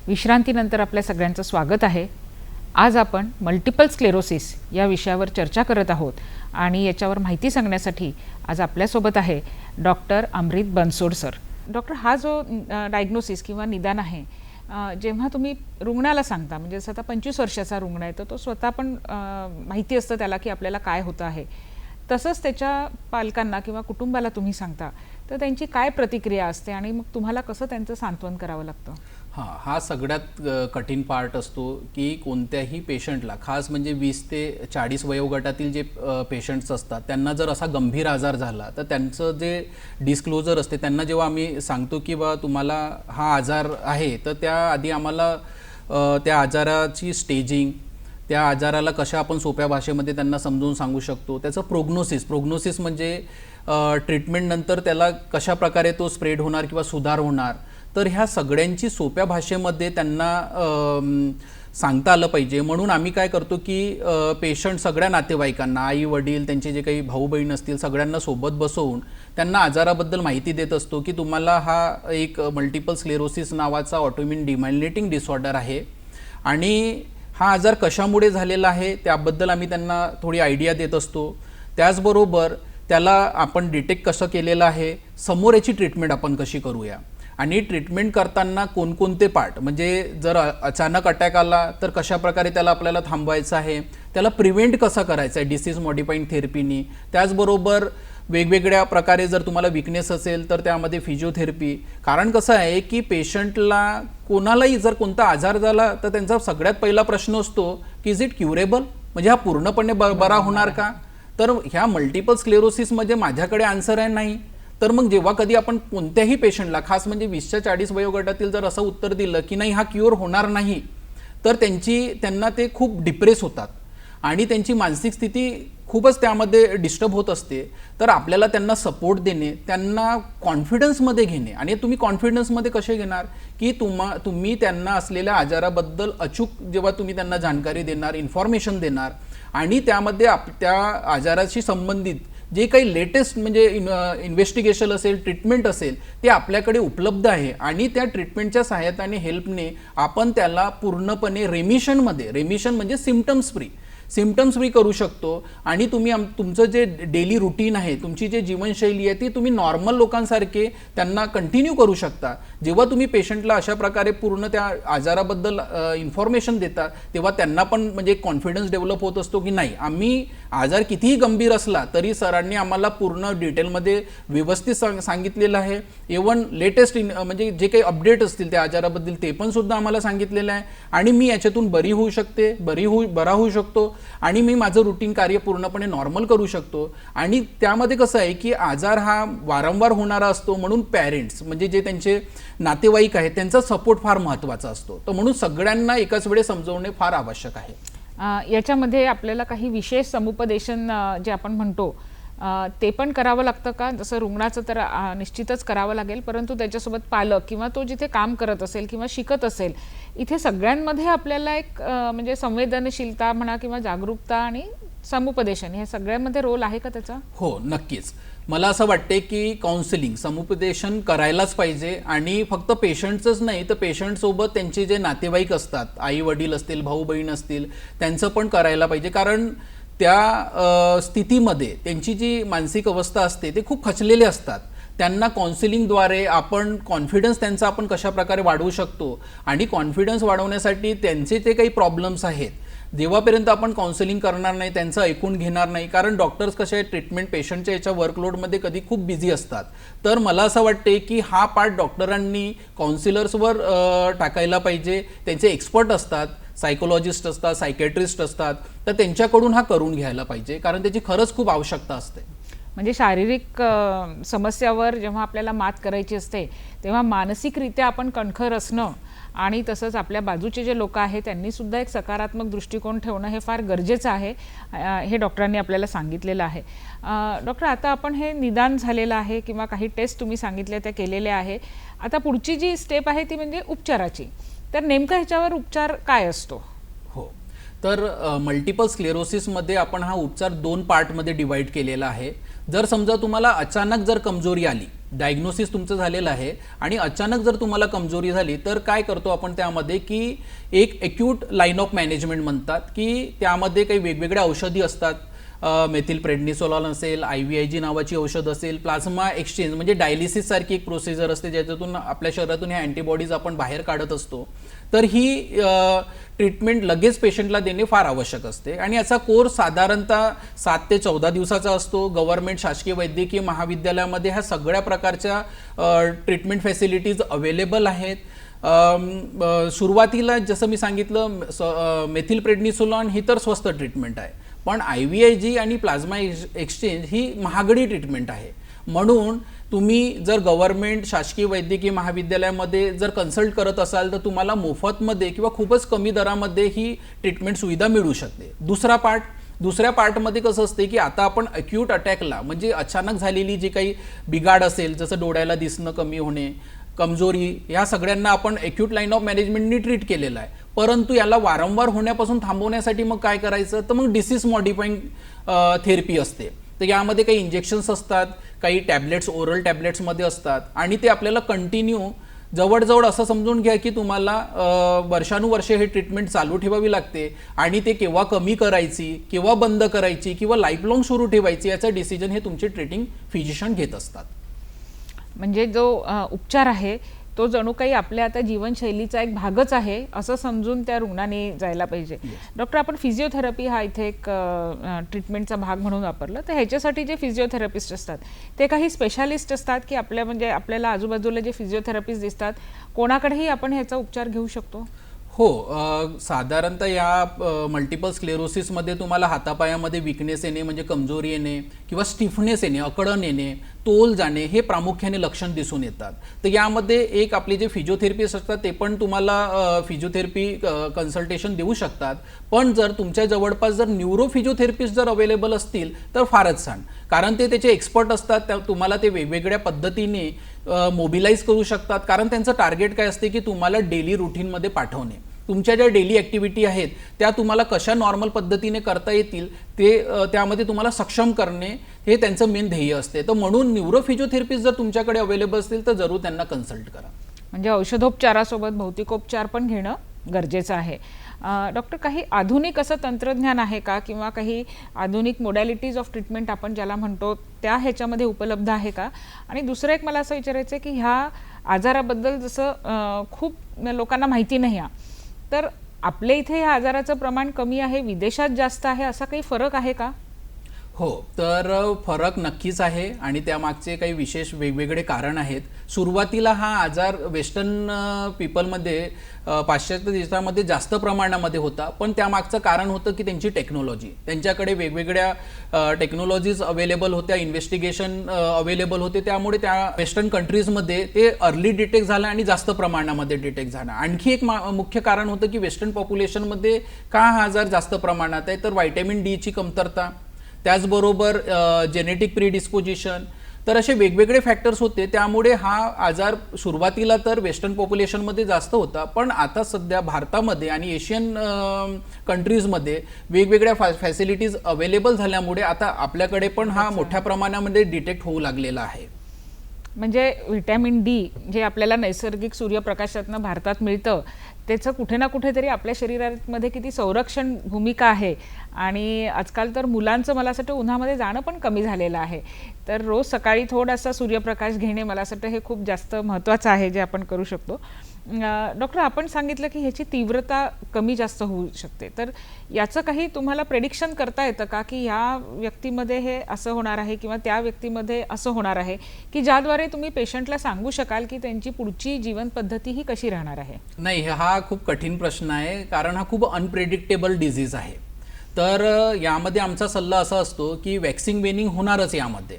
विश्रांतीनंतर आपल्या सगळ्यांचं स्वागत आहे. आज आपण मल्टिपल स्क्लेरोसिस या विषयावर चर्चा करत आहोत आणि याच्यावर माहिती सांगण्यासाठी आज आपल्यासोबत आहे डॉक्टर अमृत बनसोड सर. डॉक्टर, हा जो डायग्नोसिस किंवा निदान आहे, जेव्हा तुम्ही रुग्णाला सांगता, म्हणजे जसं आता 25 वर्षाचा रुग्ण आहे तर तो स्वतः पण माहिती असतं त्याला की आपल्याला काय होतं आहे, तसंच त्याच्या पालकांना किंवा कुटुंबाला तुम्ही सांगता तर त्यांची काय प्रतिक्रिया असते आणि मग तुम्हाला कसं त्यांचं सांत्वन करावं लागतं? हा सगळ्यात कठीण पार्ट असतो की कोणत्याही पेशंटला, खास म्हणजे 20 ते 40 वयोगटातील जे पेशंट्स असतात त्यांना जर असा गंभीर आजार झाला तर त्यांचं जे डिस्क्लोजर असते, त्यांना जेव्हा आम्ही सांगतो की बा तुम्हाला हा आजार आहे, तर त्याआधी आम्हाला त्या आजाराची स्टेजिंग, त्या आजाराला कशा आपण सोप्या भाषेमध्ये त्यांना समजून सांगू शकतो, त्याचं प्रोग्नोसिस म्हणजे ट्रीटमेंट नंतर त्याला कशा प्रकारे तो स्प्रेड होणार किंवा सुधार होणार, तर ह्या सगळ्यांची सोप्या भाषेमध्ये त्यांना सांगता आलं पाहिजे. म्हणून आम्ही काय करतो की पेशंट सगळ्या नातेवाईकांना, आई वडील, त्यांचे जे काही भाऊ बहीण असतील सगळ्यांना सोबत बसवून त्यांना आजाराबद्दल माहिती देत असतो की तुम्हाला हा एक मल्टिपल स्क्लेरोसिस नावाचा ऑटोइम्यून डिमायलिनेटिंग डिसऑर्डर आहे आणि हा आजार कशामुळे झालेला आहे त्याबद्दल आम्ही त्यांना थोडी आयडिया देत असतो. त्याचबरोबर त्याला आपण डिटेक्ट कसं केलेलं आहे, समोर याची ट्रीटमेंट आपण कशी करूया आणि ट्रीटमेंट करताना कोणकोणते पार्ट, म्हणजे जर अचानक अटॅक आला तर कशा प्रकारे त्याला आपल्याला थांबवायचं आहे, त्याला प्रिव्हेंट कसं करायचं आहे डिसीज मॉडिफाईंग थेरपीनी. त्याचबरोबर वेगवेगळ्या प्रकारे जर तुम्हाला विकनेस असेल तर त्यामध्ये फिजिओथेरपी. कारण कसं आहे की पेशंटला कोणालाही जर कोणता आजार झाला तर त्यांचा सगळ्यात पहिला प्रश्न असतो की इज इट क्युरेबल, म्हणजे हा पूर्णपणे बरा होणार का. तर ह्या मल्टिपल स्क्लेरोसिसमध्ये माझ्याकडे आन्सर आहे नाही. तर मग जेव्हा कधी आपण कोणत्याही पेशंटला, खास म्हणजे 20च्या 40 वयोगटातील जर असं उत्तर दिलं की नाही हा क्युअर होणार नाही, तर त्यांना ते खूप डिप्रेस होतात आणि त्यांची मानसिक स्थिती खूपच त्यामध्ये डिस्टर्ब होत असते. तर आपल्याला त्यांना सपोर्ट देणे, त्यांना कॉन्फिडन्समध्ये घेणे. आणि तुम्ही कॉन्फिडन्समध्ये कसे घेणार की तुम्ही त्यांना असलेल्या आजाराबद्दल अचूक जेव्हा तुम्ही त्यांना जानकारी देणार, इन्फॉर्मेशन देणार आणि त्यामध्ये त्या आजाराशी संबंधित जे काही लेटेस्ट म्हणजे इन्व्हेस्टिगेशन असेल, ट्रीटमेंट असेल, ते आपल्याकडे उपलब्ध आहे आणि त्या ट्रीटमेंटच्या सहाय्याने, हेल्पने आपण त्याला पूर्णपणे रेमिशन म्हणजे सिम्पटम्स फ्री करू शकतो. आणि तुम्ही तुमचं जे डेली रुटीन आहे, तुमची जे जीवनशैली आहे ती तुम्ही नॉर्मल लोकांसारखे त्यांना कंटिन्यू करू शकता. जेव्हा तुम्ही पेशंटला अशा प्रकारे पूर्ण त्या आजाराबद्दल इन्फॉर्मेशन देता तेव्हा त्यांना पण म्हणजे कॉन्फिडन्स डेव्हलप होत असतो की नाही, आम्ही आजार कितीही गंभीर असला तरी सरांनी आम्हाला पूर्ण डिटेलमध्ये व्यवस्थित सांगितलेलं आहे. इव्हन लेटेस्ट म्हणजे जे काही अपडेट असतील त्या आजाराबद्दल ते पण सुद्धा आम्हाला सांगितलेलं आहे आणि मी याच्यातून बरा होऊ शकतो आणि मी माझं रुटीन कार्य पूर्णपणे नॉर्मल करू शकतो. आणि त्यामध्ये कसं आहे की आजार हा वारंवार होणारा असतो, म्हणून पेरेंट्स म्हणजे जे त्यांचे नातेवाईक आहेत त्यांचा सपोर्ट फार महत्त्वाचा असतो. तर म्हणून सगळ्यांना एकाच वेळेस समजवणे फार आवश्यक आहे. याच्यामध्ये आपल्याला काही विशेष समुपदेशन जे आपण म्हणतो ते पण करावं लागतं का? जसं रुग्णाचं तर निश्चितच करावं लागेल, परंतु त्याच्यासोबत पालक किंवा तो जिथे काम करत असेल किंवा शिकत असेल, इथे सगळ्यांमध्ये आपल्याला एक म्हणजे संवेदनशीलता म्हणा किंवा जागरूकता आणि समुपदेशन हे सगळ्यांमध्ये रोल आहे का त्याचा? हो, नक्कीच. मला असं वाटते की काउन्सिलिंग, समुपदेशन करायलाच पाहिजे. आणि फक्त पेशंटचंच नाही तर पेशंटसोबत त्यांचे जे नातेवाईक असतात, आई वडील असतील, भाऊ बहीण असतील, त्यांचं पण करायला पाहिजे. कारण त्या स्थितीमध्ये त्यांची जी मानसिक अवस्था असते ते खूप खचलेले असतात. त्यांना काउन्सिलिंगद्वारे आपण कॉन्फिडन्स त्यांचा आपण कशा प्रकारे वाढवू शकतो आणि कॉन्फिडन्स वाढवण्यासाठी त्यांचे जे काही प्रॉब्लेम्स आहेत, जेव्हापर्यंत आपण काउन्सिलिंग करणार नाही, त्यांचं ऐकून घेणार नाही, कारण डॉक्टर्स कसे आहेत ट्रीटमेंट पेशंटच्या याच्या वर्कलोडमध्ये कधी खूप बिझी असतात. तर मला असं वाटते की हा पार्ट डॉक्टरांनी काउन्सिलर्सवर टाकायला पाहिजे. त्यांचे एक्सपर्ट असतात, सायकोलॉजिस्ट असतात, सायकॅट्रिस्ट असतात, तर त्यांच्याकडून हा करून घ्यायला पाहिजे, कारण त्याची खरंच खूप आवश्यकता असते. म्हणजे शारीरिक समस्यावर जेव्हा आपल्याला मात करायची असते तेव्हा मानसिकरित्या आपण कणखर असणं आणि तसंच आपल्या बाजूचे जे लोक आहेत त्यांनी सुद्धा एक सकारात्मक दृष्टिकोन ठेवणं हे फार गरजेचं आहे. हे डॉक्टरांनी आपल्याला सांगितलेलं आहे. डॉक्टर, आता आपण हे निदान झालेलं आहे किंवा काही टेस्ट तुम्ही सांगितले त्या केलेल्या आहे. आता पुढची जी स्टेप आहे ती म्हणजे उपचाराची. तर नेमका ह्याच्यावर उपचार काय असतो? हो, तर मल्टिपल स्क्लेरोसिसमध्ये आपण हा उपचार 2 पार्टमध्ये डिवाइड केलेला आहे. जर समजा तुम्हाला अचानक जर कमजोरी आली, डायग्नोसिस तुमचं झालेलं आहे आणि अचानक जर तुम्हाला कमजोरी झाली, तर काय करतो आपण त्यामध्ये की एक एक्यूट लाईन ऑफ मॅनेजमेंट म्हणतात की त्यामध्ये काही वेगवेगळ्या औषधी असतात. मेथिल प्रेडनिसोलॉल असेल, IVIG नावाची औषध असेल, प्लाझ्मा एक्सचेंज म्हणजे डायलिसिस सारखी एक प्रोसिजर असते ज्याच्यातून आपल्या शरीरातून ह्या अँटीबॉडीज आपण बाहेर काढत असतो. तर ही ट्रीटमेंट लगेच पेशंटला देणे फार आवश्यक असते आणि याचा कोर्स साधारणतः 7 ते 14 दिवसाचा असतो. गव्हर्नमेंट शासकीय वैद्यकीय महाविद्यालयामध्ये ह्या सगळ्या प्रकारच्या ट्रीटमेंट फॅसिलिटीज अवेलेबल आहेत. सुरुवातीला जसं मी सांगितलं मेथिल प्रेडनिसोलॉन ही तर स्वस्त ट्रीटमेंट आहे, पण IVIG आणि प्लाझ्मा एक्सचेंज ही महागडी ट्रीटमेंट आहे. म्हणून तुम्ही जर गव्हर्नमेंट शासकीय वैद्यकीय महाविद्यालयामध्ये जर कन्सल्ट करत असाल तर तुम्हाला मोफतमध्ये किंवा खूपच कमी दरामध्ये ही ट्रीटमेंट सुविधा मिळू शकते. दुसऱ्या पार्टमध्ये कसं असते की आता आपण अक्यूट अटॅकला म्हणजे अचानक झालेली जी काही बिघाड असेल, जसं डोळ्याला दिसणं कमी होणे, कमजोरी, या सगळ्यांना आपण एक्यूट लाईन ऑफ मॅनेजमेंटनी ट्रीट केलेलं आहे. परंतु याला वारंवार होण्यापासून थांबवण्यासाठी मग काय करायचं, तर मग डिसीज मॉडिफाईंग थेरपी असते. तर यामध्ये काही इंजेक्शन्स असतात, काही टॅबलेट्स ओरल टॅबलेट्समध्ये असतात आणि ते आपल्याला कंटिन्यू जवळजवळ असं समजून घ्या की तुम्हाला वर्षानुवर्षे हे ट्रीटमेंट चालू ठेवावी लागते आणि ते केव्हा कमी करायची, केव्हा बंद करायची किंवा लाईफ लॉंग सुरू ठेवायची याचं डिसिजन हे तुमचे ट्रीटिंग फिजिशियन घेत असतात. म्हणजे जो उपचार आहे तो जणू काही आपल्या आता जीवनशैलीचा एक भागच आहे असं समजून त्या रुग्णाने जायला पाहिजे. डॉक्टर, आपण फिजिओथेरपी हा इथे एक ट्रीटमेंटचा भाग म्हणून वापरलं, तर ह्याच्यासाठी जे फिजिओथेरपिस्ट असतात ते काही स्पेशालिस्ट असतात की म्हणजे आपल्याला आजूबाजूला जे फिजिओथेरपिस्ट दिसतात कोणाकडेही आपण ह्याचा उपचार घेऊ शकतो? हो, साधारणतः या मल्टिपल स्क्लेरोसिसमध्ये तुम्हाला हातापायामध्ये विकनेस येणे म्हणजे कमजोरी येणे किंवा स्टिफनेस येणे, अकडण येणे, तोल जाणे हे प्रामुख्याने लक्षण दिसून येतात. तर यामध्ये एक आपले जे फिजिओथेरपिस्ट असतात ते पण तुम्हाला फिजिओथेरपी कन्सल्टेशन देऊ शकतात. पण जर तुमच्या जवळपास जर न्यूरो फिजिओथेरपिस्ट जर अवेलेबल असतील तर फारच छान, कारण ते त्याचे एक्सपर्ट असतात. तुम्हाला ते वेगवेगळ्या पद्धतीने मोबिलाइज करू शकतात, कारण त्यांचं टार्गेट काय असते की तुम्हाला डेली रुटीनमध्ये पाठवणे. तुमच्या ज्या डेली ॲक्टिव्हिटी आहेत त्या तुम्हाला कशा नॉर्मल पद्धतीने करता येतील ते त्यामध्ये तुम्हाला सक्षम करणे हे त्यांचं मेन ध्येय असते. तर म्हणून न्यूरो फिजिओथेरपिस्ट जर तुमच्याकडे अवेलेबल असतील तर जरूर त्यांना कन्सल्ट करा. म्हणजे औषधोपचारासोबत भौतिकोपचार पण घेणं गरजेचं आहे. डॉक्टर, काही आधुनिक असं तंत्रज्ञान आहे का किंवा काही आधुनिक मोडॅलिटीज ऑफ ट्रीटमेंट आपण ज्याला म्हणतो त्या ह्याच्यामध्ये उपलब्ध आहे का? आणि दुसरं एक मला असं विचारायचं आहे की ह्या आजाराबद्दल जसं खूप लोकांना माहिती नाही आहे, तर आपल्या इथे ह्या आजाराचं प्रमाण कमी आहे, विदेशात जास्त आहे, असा काही फरक आहे का? हो, तर फरक नक्कीच आहे आणि त्यामागचे काही विशेष वेगवेगळे कारण आहेत. सुरुवातीला हा आजार वेस्टर्न पीपलमध्ये पाश्चात्य देशामध्ये जास्त प्रमाणामध्ये होता, पण त्यामागचं कारण होतं की त्यांची टेक्नॉलॉजी, त्यांच्याकडे वेगवेगळ्या टेक्नॉलॉजीज अवेलेबल होत्या, इन्व्हेस्टिगेशन अवेलेबल होते. त्यामुळे त्या वेस्टर्न कंट्रीजमध्ये ते अर्ली डिटेक्ट झालं आणि जास्त प्रमाणामध्ये डिटेक्ट झालं. आणखी एक मुख्य कारण होतं की वेस्टर्न पॉप्युलेशनमध्ये का हा आजार जास्त प्रमाणात आहे, तर व्हायटॅमिन डी ची कमतरता, त्याचबरोबर जेनेटिक प्रीडिस्पोजिशन, तर असे वेगवेगळे फॅक्टर्स होते. त्यामुळे हा आजार सुरुवातीला तर वेस्टर्न पॉप्युलेशनमध्ये जास्त होता, पण आता सध्या भारतामध्ये आणि एशियन कंट्रीजमध्ये वेगवेगळ्या फॅसिलिटीज अवेलेबल झाल्यामुळे आता आपल्याकडे पण हा मोठ्या प्रमाणामध्ये डिटेक्ट होऊ लागलेला आहे. म्हणजे व्हिटॅमिन डी जे आपल्याला नैसर्गिक सूर्यप्रकाशातनं भारतात मिळतं त्याचं कुठे ना कुठेतरी आपल्या शरीरामध्ये किती संरक्षण भूमिका आहे. आणि आजकाल तर मुलांचं मला असं वाटतं उन्हामध्ये जाणं पण कमी झालेलं आहे, तर रोज सकाळी थोडासा सूर्यप्रकाश घेणे मला असं वाटतं हे खूप जास्त महत्त्वाचं आहे जे आपण करू शकतो. डॉक्टर, आपण सांगितलं की ह्याची तीव्रता कमी जास्त होऊ शकते, तर याचं काही तुम्हाला प्रेडिक्शन करता येतं का की ह्या व्यक्तीमध्ये हे असं होणार आहे किंवा त्या व्यक्तीमध्ये असं होणार आहे, की ज्याद्वारे तुम्ही पेशंटला सांगू शकाल की त्यांची पुढची जीवन पद्धती ही कशी राहणार आहे? नाही, हा खूप कठीण प्रश्न आहे, कारण हा खूप अनप्रेडिक्टेबल डिझीज आहे. तर यामध्ये आमचा सल्ला असा असतो की वॅक्सिंग वेनिंग होणारच यामध्ये.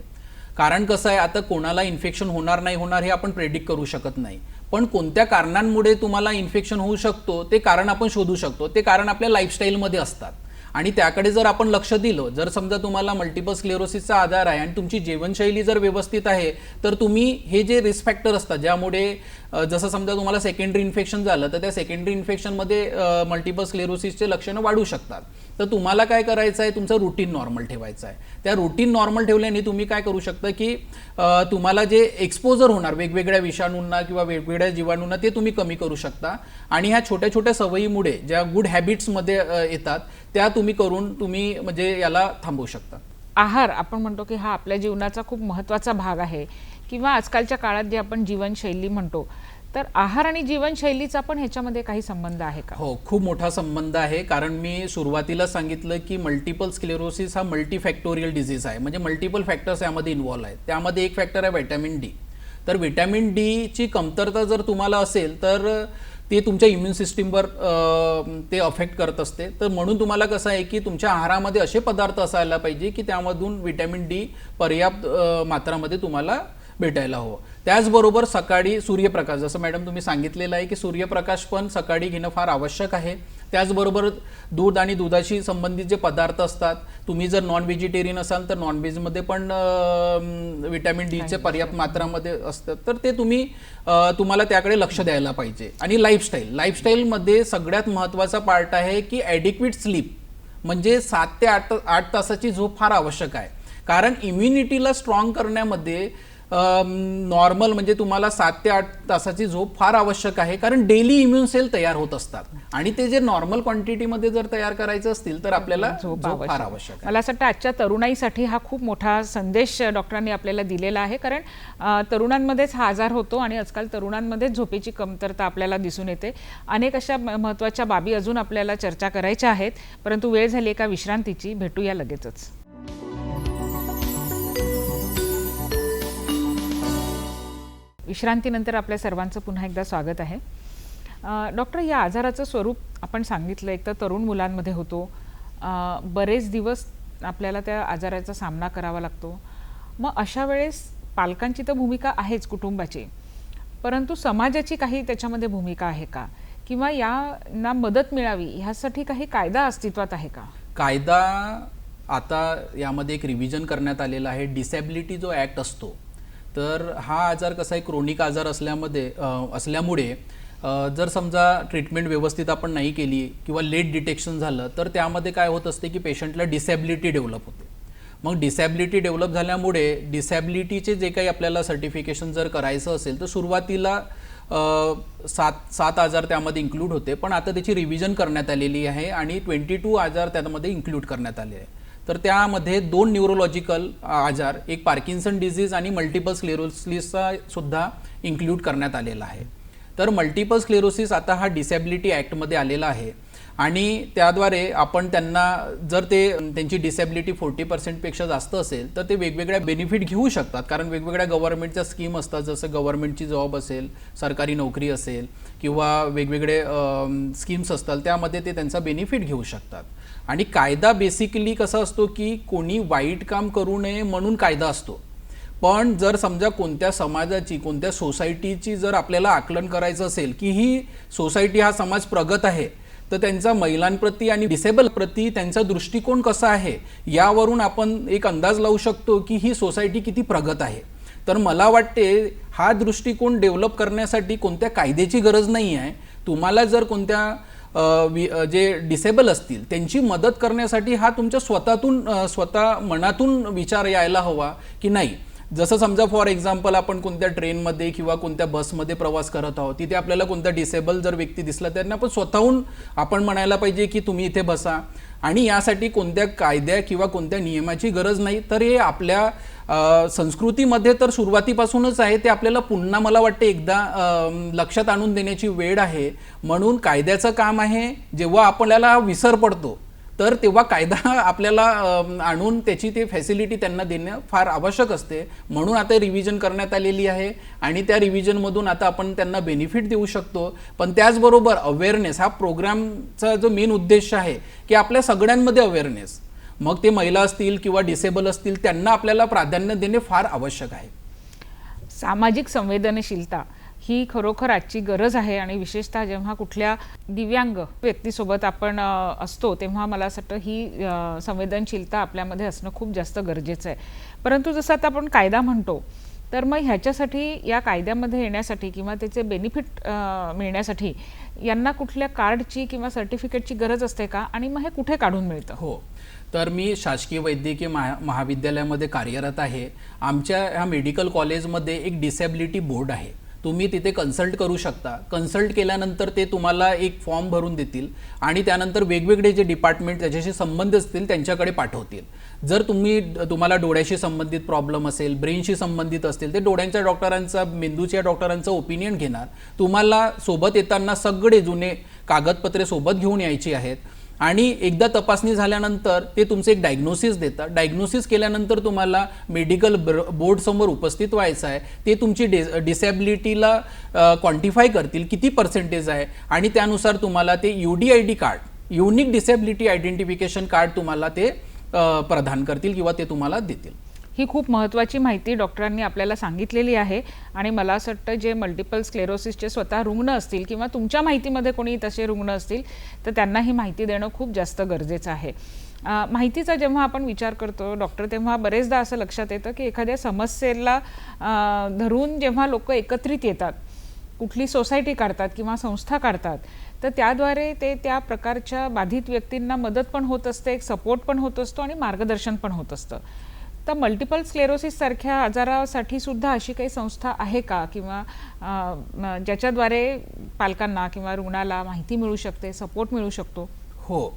कारण कसं आहे, आता कोणाला इन्फेक्शन होणार नाही होणार हे आपण प्रेडिक्ट करू शकत नाही, पण कोणत्या कारणांमुळे तुम्हाला इन्फेक्शन होऊ शकतो ते कारण आपण शोधू शकतो. ते कारण आपल्या लाईफस्टाईलमध्ये असतात आणि त्याकडे जर आपण लक्ष दिलं, जर समजा तुम्हाला मल्टिपल स्क्लेरोसिसचा आजार आहे आणि तुमची जीवनशैली जर व्यवस्थित आहे तर तुम्ही हे जे रिस्क फॅक्टर असतात ज्यामुळे जसं समजा तुम्हाला सेकंडरी इन्फेक्शन झालं तर त्या सेकंडरी इन्फेक्शनमध्ये मल्टिपल स्क्लेरोसिसचे लक्षणं वाढू शकतात. तर तुम्हाला काय करायचं आहे, तुमचं रुटीन नॉर्मल ठेवायचं आहे. त्या रुटीन नॉर्मल ठेवल्याने तुम्ही काय करू शकता की तुम्हाला जे एक्सपोजर होणार वेगवेगळ्या विषाणूंना किंवा वेगवेगळ्या जीवाणूंना ते तुम्ही कमी करू शकता. आणि ह्या छोट्या छोट्या सवयीमुळे ज्या गुड हॅबिट्समध्ये येतात त्या तुम्ही करून तुम्ही म्हणजे याला थांबवू शकता. आहार आपण म्हणतो की हा आपल्या जीवनाचा खूप महत्त्वाचा भाग आहे, किंवा आजकालच्या काळात जे आपण जीवनशैली म्हणतो, तर आहार आणि जीवनशैलीचा पण ह्याच्यामध्ये काही संबंध आहे का? हो, खूप मोठा संबंध आहे. कारण मी सुरुवातीला सांगितलं की मल्टिपल स्क्लेरोसिस हा मल्टीफॅक्टोरियल डिझीज आहे, म्हणजे मल्टिपल फॅक्टर्स यामध्ये इन्व्हॉल्व आहेत. त्यामध्ये एक फॅक्टर आहे व्हिटॅमिन डी. तर व्हिटॅमिन डी ची कमतरता जर तुम्हाला असेल तर ते तुमच्या इम्युन सिस्टीमवर ते अफेक्ट करत असते. तर म्हणून तुम्हाला कसं आहे की तुमच्या आहारामध्ये असे पदार्थ असायला पाहिजे की त्यामधून व्हिटॅमिन डी पर्याप्त मात्रामध्ये तुम्हाला भेटायला हवं. त्याचबरोबर सकाळी सूर्यप्रकाश, जसं मॅडम तुम्ही सांगितलेलं आहे की सूर्यप्रकाश पण सकाळी घेणं फार आवश्यक आहे. त्याचबरोबर दूध आणि दुधाशी संबंधित जे पदार्थ असतात, तुम्ही जर नॉन व्हेजिटेरियन असाल तर नॉनव्हेजमध्ये पण व्हिटॅमिन डीचे पर्याप्त मात्रामध्ये असतात, तर ते तुम्हाला त्याकडे लक्ष द्यायला पाहिजे. आणि लाईफस्टाईलमध्ये सगळ्यात महत्त्वाचा पार्ट आहे की ॲडिक्वेट स्लीप, म्हणजे 7 ते 8 तासाची झोप फार आवश्यक आहे. कारण इम्युनिटीला स्ट्रॉंग करण्यामध्ये नॉर्मल म्हणजे तुम्हाला 7 ते 8 तासाची झोप फार आवश्यक आहे, कारण डेली इम्युन सेल तयार होत असतात आणि ते जे नॉर्मल क्वांटिटीमध्ये जर तयार करायचं असतील तर आपल्याला झोप फार आवश्यक आहे. मला असं वाटतं आजच्या तरुणाईसाठी हा खूप मोठा संदेश डॉक्टरांनी आपल्याला दिलेला आहे, कारण तरुणांमध्येच हा आजार होतो आणि आजकाल तरुणांमध्येच झोपेची कमतरता आपल्याला दिसून येते. अनेक अशा महत्त्वाच्या बाबी अजून आपल्याला चर्चा करायच्या आहेत, परंतु वेळ झाली एका विश्रांतीची. भेटूया लगेचच. विश्रांतीनंतर आपल्या सर्वांचं पुन्हा एकदा स्वागत आहे. डॉक्टर, या आजाराचं स्वरूप आपण सांगितलं, एक तर तरुण मुलांमध्ये होतो, बरेच दिवस आपल्याला त्या आजाराचा सामना करावा लागतो. मग अशा वेळेस पालकांची तर भूमिका आहेच, कुटुंबाची, परंतु समाजाची काही त्याच्यामध्ये भूमिका आहे का, किंवा यांना मदत मिळावी ह्यासाठी काही कायदा अस्तित्वात आहे का? कायदा आता यामध्ये एक रिव्हिजन करण्यात आलेला आहे. डिसॅबिलिटी जो ॲक्ट असतो, तर हा आजार कसा आहे, क्रोनिक आजार असल्यामुळे जर समजा ट्रीटमेंट व्यवस्थित आपण नाही केली किंवा लेट डिटेक्शन झालं तर त्यामध्ये काय होत असते की पेशंटला डिसॅबिलिटी डेव्हलप होते. मग डिसॅबिलिटी डेव्हलप झाल्यामुळे डिसॅबिलिटीचे जे काही आपल्याला सर्टिफिकेशन जर करायचं असेल तर सुरुवातीला 7 आजार त्यामध्ये इन्क्लूड होते, पण आता त्याची रिव्हिजन करण्यात आलेली आहे आणि 22 आजार त्यामध्ये इन्क्लूड करण्यात आले आहे. तर त्यामध्ये 2 न्यूरोलॉजिकल आजार, एक पार्किन्सन डिझीज आणि मल्टिपल स्क्लेरोसिसचा सुद्धा इन्क्लूड करण्यात आलेला आहे. तर मल्टिपल स्क्लेरोसिस आता हा डिसॅबिलिटी ॲक्टमध्ये आलेला आहे आणि त्याद्वारे आपण त्यांना, जर त्यांची डिसॅबिलिटी 40% जास्त असेल तर ते वेगवेगळ्या बेनिफिट घेऊ शकतात, कारण वेगवेगळ्या गव्हर्नमेंटच्या स्कीम असतात, जसं गव्हर्नमेंटची जॉब असेल, सरकारी नोकरी असेल किंवा वेगवेगळे स्कीम्स असतात, त्यामध्ये ते त्यांचा बेनिफिट घेऊ शकतात. आणि कायदा बेसिकली कसा असतो की कोणी वाईट काम करू नये म्हणून कायदा असतो, पण जर समजा कोणत्या समाजाची, कोणत्या सोसायटीची जर आपल्याला आकलन करायचं असेल की ही सोसायटी, हा समाज प्रगत आहे, तर त्यांचा महिलांप्रती आणि डिसेबल प्रती त्यांचा दृष्टिकोन कसा आहे यावरून आपण एक अंदाज लावू शकतो की ही सोसायटी किती प्रगत आहे. तर मला वाटते हा दृष्टिकोन डेव्हलप करण्यासाठी कोणत्या कायद्याची गरज नाही आहे. तुम्हाला जर कोणत्या जे डिसेबल असतील त्यांची मदत करण्यासाठी हा तुमच्या स्वतः मनातून विचार यायला हवा की नाही. जसं समजा फॉर एक्झाम्पल आपण कोणत्या ट्रेनमध्ये किंवा कोणत्या बसमध्ये प्रवास करत आहोत, तिथे आपल्याला कोणता डिसेबल जर व्यक्ती दिसला त्यांना आपण स्वतःहून आपण म्हणायला पाहिजे की तुम्ही इथे बसा, आणि यासाठी कोणत्या कायद्या किंवा कोणत्या नियमाची गरज नाही. तर हे आपल्या संस्कृतीमध्ये तर सुरुवातीपासूनच आहे, ते आपल्याला पुन्हा मला वाटते एकदा लक्षात आणून देण्याची वेळ आहे. म्हणून कायद्याचं काम आहे, जेव्हा आपल्याला विसर पडतो तर तेव्हा कायदा आपल्याला आणून त्याची ते फॅसिलिटी त्यांना देणं फार आवश्यक असते. म्हणून आता रिव्हिजन करण्यात आलेली आहे आणि त्या रिव्हिजनमधून आता आपण त्यांना बेनिफिट देऊ शकतो. पण त्याचबरोबर अवेअरनेस, हा प्रोग्रामचा जो मेन उद्देश आहे की आपल्या सगळ्यांमध्ये अवेअरनेस, मग ते महिला असतील किंवा डिसेबल असतील, त्यांना आपल्याला प्राधान्य देणे फार आवश्यक आहे. सामाजिक संवेदनशीलता ही खरोखर आजची गरज आहे, आणि विशेषतः जेव्हा कुठल्या दिव्यांग व्यक्तीसोबत आपण असतो तेव्हा मला असं वाटतं ही संवेदनशीलता आपल्यामध्ये असणं खूप जास्त गरजेचं आहे. परंतु जसं आता आपण कायदा म्हणतो, तर मग ह्याच्यासाठी, या कायद्यामध्ये येण्यासाठी किंवा त्याचे बेनिफिट मिळण्यासाठी यांना कुठल्या कार्डची किंवा सर्टिफिकेटची गरज असते का, आणि मग हे कुठे काढून मिळतं? हो, तर मी शासकीय वैद्यकीय महाविद्यालयामध्ये कार्यरत आहे. आमच्या ह्या मेडिकल कॉलेजमध्ये एक डिसॅबिलिटी बोर्ड आहे. तुम्ही तिथे कन्सल्ट करू शकता. कन्सल्ट केल्यानंतर ते तुम्हाला एक फॉर्म भरून देतील आणि त्यानंतर वेगवेगळे जे डिपार्टमेंट त्याच्याशी संबंधित असतील त्यांच्याकडे पाठवतील. जर तुम्हाला डोळ्याशी संबंधित प्रॉब्लेम असेल, ब्रेनशी संबंधित असतील, ते डोळ्यांच्या डॉक्टरांचा, मेंदूच्या डॉक्टरांचं ओपिनियन घेणार. तुम्हाला सोबत येताना सगळे जुने कागदपत्रे सोबत घेऊन यायची आहेत आणि एकदा तपासणी झाल्यानंतर ते तुमचं एक डायग्नोसिस देतात. डायग्नोसिस केल्यानंतर तुम्हाला मेडिकल बोर्डसमोर उपस्थित व्हायचं आहे. ते तुमची डिसॅबिलिटीला क्वांटिफाय करतील, किती पर्सेंटेज आहे, आणि त्यानुसार तुम्हाला ते UDID card, unique disability identification card तुम्हाला ते प्रदान करतील किंवा ते तुम्हाला देतील. ही खूप महत्त्वाची माहिती डॉक्टरांनी आपल्याला सांगितलेली आहे, आणि मला असं वाटतं जे मल्टिपल स्क्लेरोसिसचे स्वतः रुग्ण असतील किंवा तुमच्या माहितीमध्ये कोणी तसे रुग्ण असतील तर त्यांना ही माहिती देणं खूप जास्त गरजेचं आहे. माहितीचा जेव्हा आपण विचार करतो डॉक्टर, तेव्हा बरेचदा असं लक्षात येतं की एखाद्या समस्येला धरून जेव्हा लोक एकत्रित येतात, कुठली सोसायटी काढतात किंवा संस्था काढतात, तर त्याद्वारे ते त्या प्रकारच्या बाधित व्यक्तींना मदत पण होत असते, एक सपोर्ट पण होत असतो आणि मार्गदर्शन पण होत असतं. तर मल्टिपल स्क्लेरोसिस सारख्या आजारासाठी सुद्धा अशी काही संस्था आहे का, किंवा ज्याच्याद्वारे पालकांना किंवा रुग्णाला माहिती मिळू शकते, सपोर्ट मिळू शकतो? हो,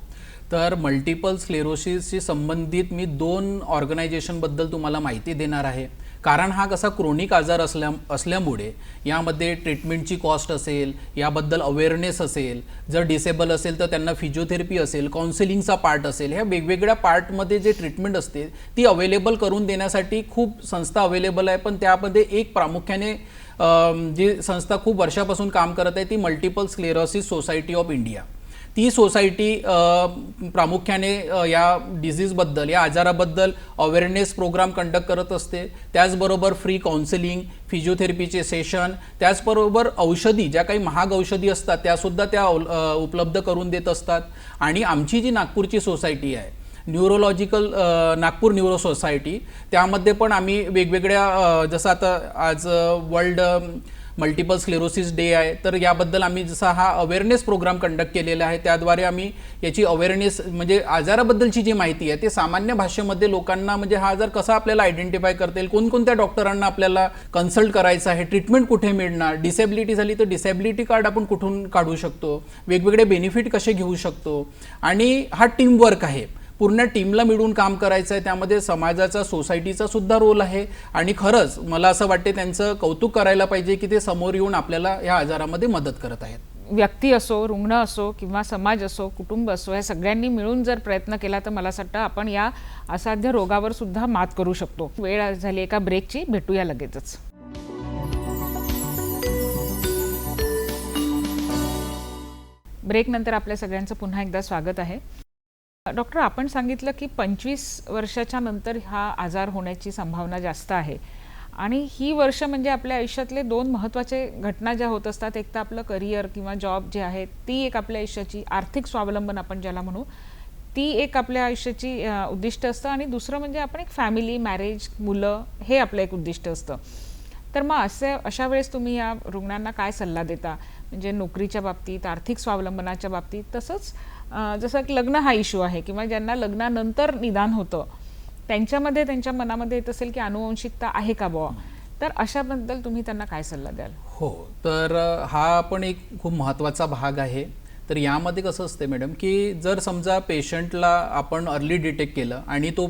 तर मल्टिपल स्क्लेरोसिसशी संबंधित मी 2 ऑर्गनायझेशनबद्दल तुम्हाला माहिती देणार आहे. कारण हा कसा क्रोनिक आजार असल्यामुळे यामध्ये ट्रीटमेंटची कॉस्ट असेल, याबद्दल अवेअरनेस असेल, जर डिसेबल असेल तर त्यांना फिजिओथेरपी असेल, काउन्सिलिंगचा पार्ट असेल, ह्या वेगवेगळ्या पार्टमध्ये जे ट्रीटमेंट असते ती अवेलेबल करून देण्यासाठी खूप संस्था अवेलेबल आहे. पण त्यामध्ये एक प्रामुख्याने जी संस्था खूप वर्षापासून काम करत आहे ती multiple sclerosis society of India. ती सोसायटी प्रामुख्याने या डिझीजबद्दल, या आजाराबद्दल अवेअरनेस प्रोग्राम कंडक्ट करत असते. त्याचबरोबर फ्री काउन्सिलिंग, फिजिओथेरपीचे सेशन, त्याचबरोबर औषधी, ज्या काही महाग औषधी असतात त्यासुद्धा त्या उपलब्ध करून देत असतात. आणि आमची जी नागपूरची सोसायटी आहे, न्यूरोलॉजिकल नागपूर न्यूरो सोसायटी, त्यामध्ये पण आम्ही वेगवेगळ्या जसं आता आज वर्ल्ड मल्टिपल स्क्लेरोसिस डे आहे, तर याबद्दल आम्ही जसा हा अवेअरनेस प्रोग्राम कंडक्ट केलेला आहे, त्याद्वारे आम्ही याची अवेअरनेस म्हणजे आजाराबद्दलची जी माहिती आहे ते सामान्य भाषेमध्ये लोकांना, म्हणजे हा आजार कसा आपल्याला आयडेंटिफाय करता येईल, कोणकोणत्या डॉक्टरांना आपल्याला कन्सल्ट करायचं आहे, ट्रीटमेंट कुठे मिळणार, डिसेबिलिटी झाली तर डिसेबिलिटी कार्ड आपण कुठून काढू शकतो, वेगवेगळे बेनिफिट कसे घेऊ शकतो. आणि हा टीमवर्क आहे, पूर्ण टीमला मिळून काम करायचं आहे. त्यामध्ये समाजाचा, सोसायटीचा सुद्धा रोल आहे. आणि खरंच मला असं वाटते त्यांचं कौतुक करायला पाहिजे की ते समोर येऊन आपल्याला या आजारामध्ये मदत करत आहेत. व्यक्ती असो, रुग्ण असो किंवा समाज असो, कुटुंब असो, या सगळ्यांनी मिळून जर प्रयत्न केला तर मला असं वाटतं आपण या असाध्य रोगावर सुद्धा मात करू शकतो. वेळ झाली एका ब्रेकची, भेटूया लगेचच. ब्रेक नंतर आपल्या सगळ्यांचं पुन्हा एकदा स्वागत आहे. डॉक्टर, आपण सांगितलं की 25 वर्षाच्या नंतर हा आजार होण्याची संभावना जास्त आहे. आणि ही वर्ष म्हणजे आपल्या आयुष्यातले 2 महत्त्वाचे घटना ज्या होत असतात, एक तर आपलं करिअर किंवा जॉब जे आहे ती एक आपल्या आयुष्याची, आर्थिक स्वावलंबन आपण ज्याला म्हणू, ती एक आपल्या आयुष्याची उद्दिष्ट असतं. आणि दुसरं म्हणजे आपण एक फॅमिली, मॅरेज, मुलं, हे आपलं एक उद्दिष्ट असतं. तर मग अशा वेळेस तुम्ही या रुग्णांना काय सल्ला देता, म्हणजे नोकरीच्या बाबतीत, आर्थिक स्वावलंबनाच्या बाबतीत, तसंच जसं की लग्न हा इश्यू आहे किंवा ज्यांना लग्नानंतर निदान होतं त्यांच्यामध्ये, त्यांच्या मनामध्ये येत असेल की अनुवंशिकता आहे का बुवा, तर अशाबद्दल तुम्ही त्यांना काय सल्ला द्याल? हो, तर हा पण एक खूप महत्त्वाचा भाग आहे. तर यामध्ये कसं असते मॅडम की जर समजा पेशंटला आपण अर्ली डिटेक्ट केलं आणि तो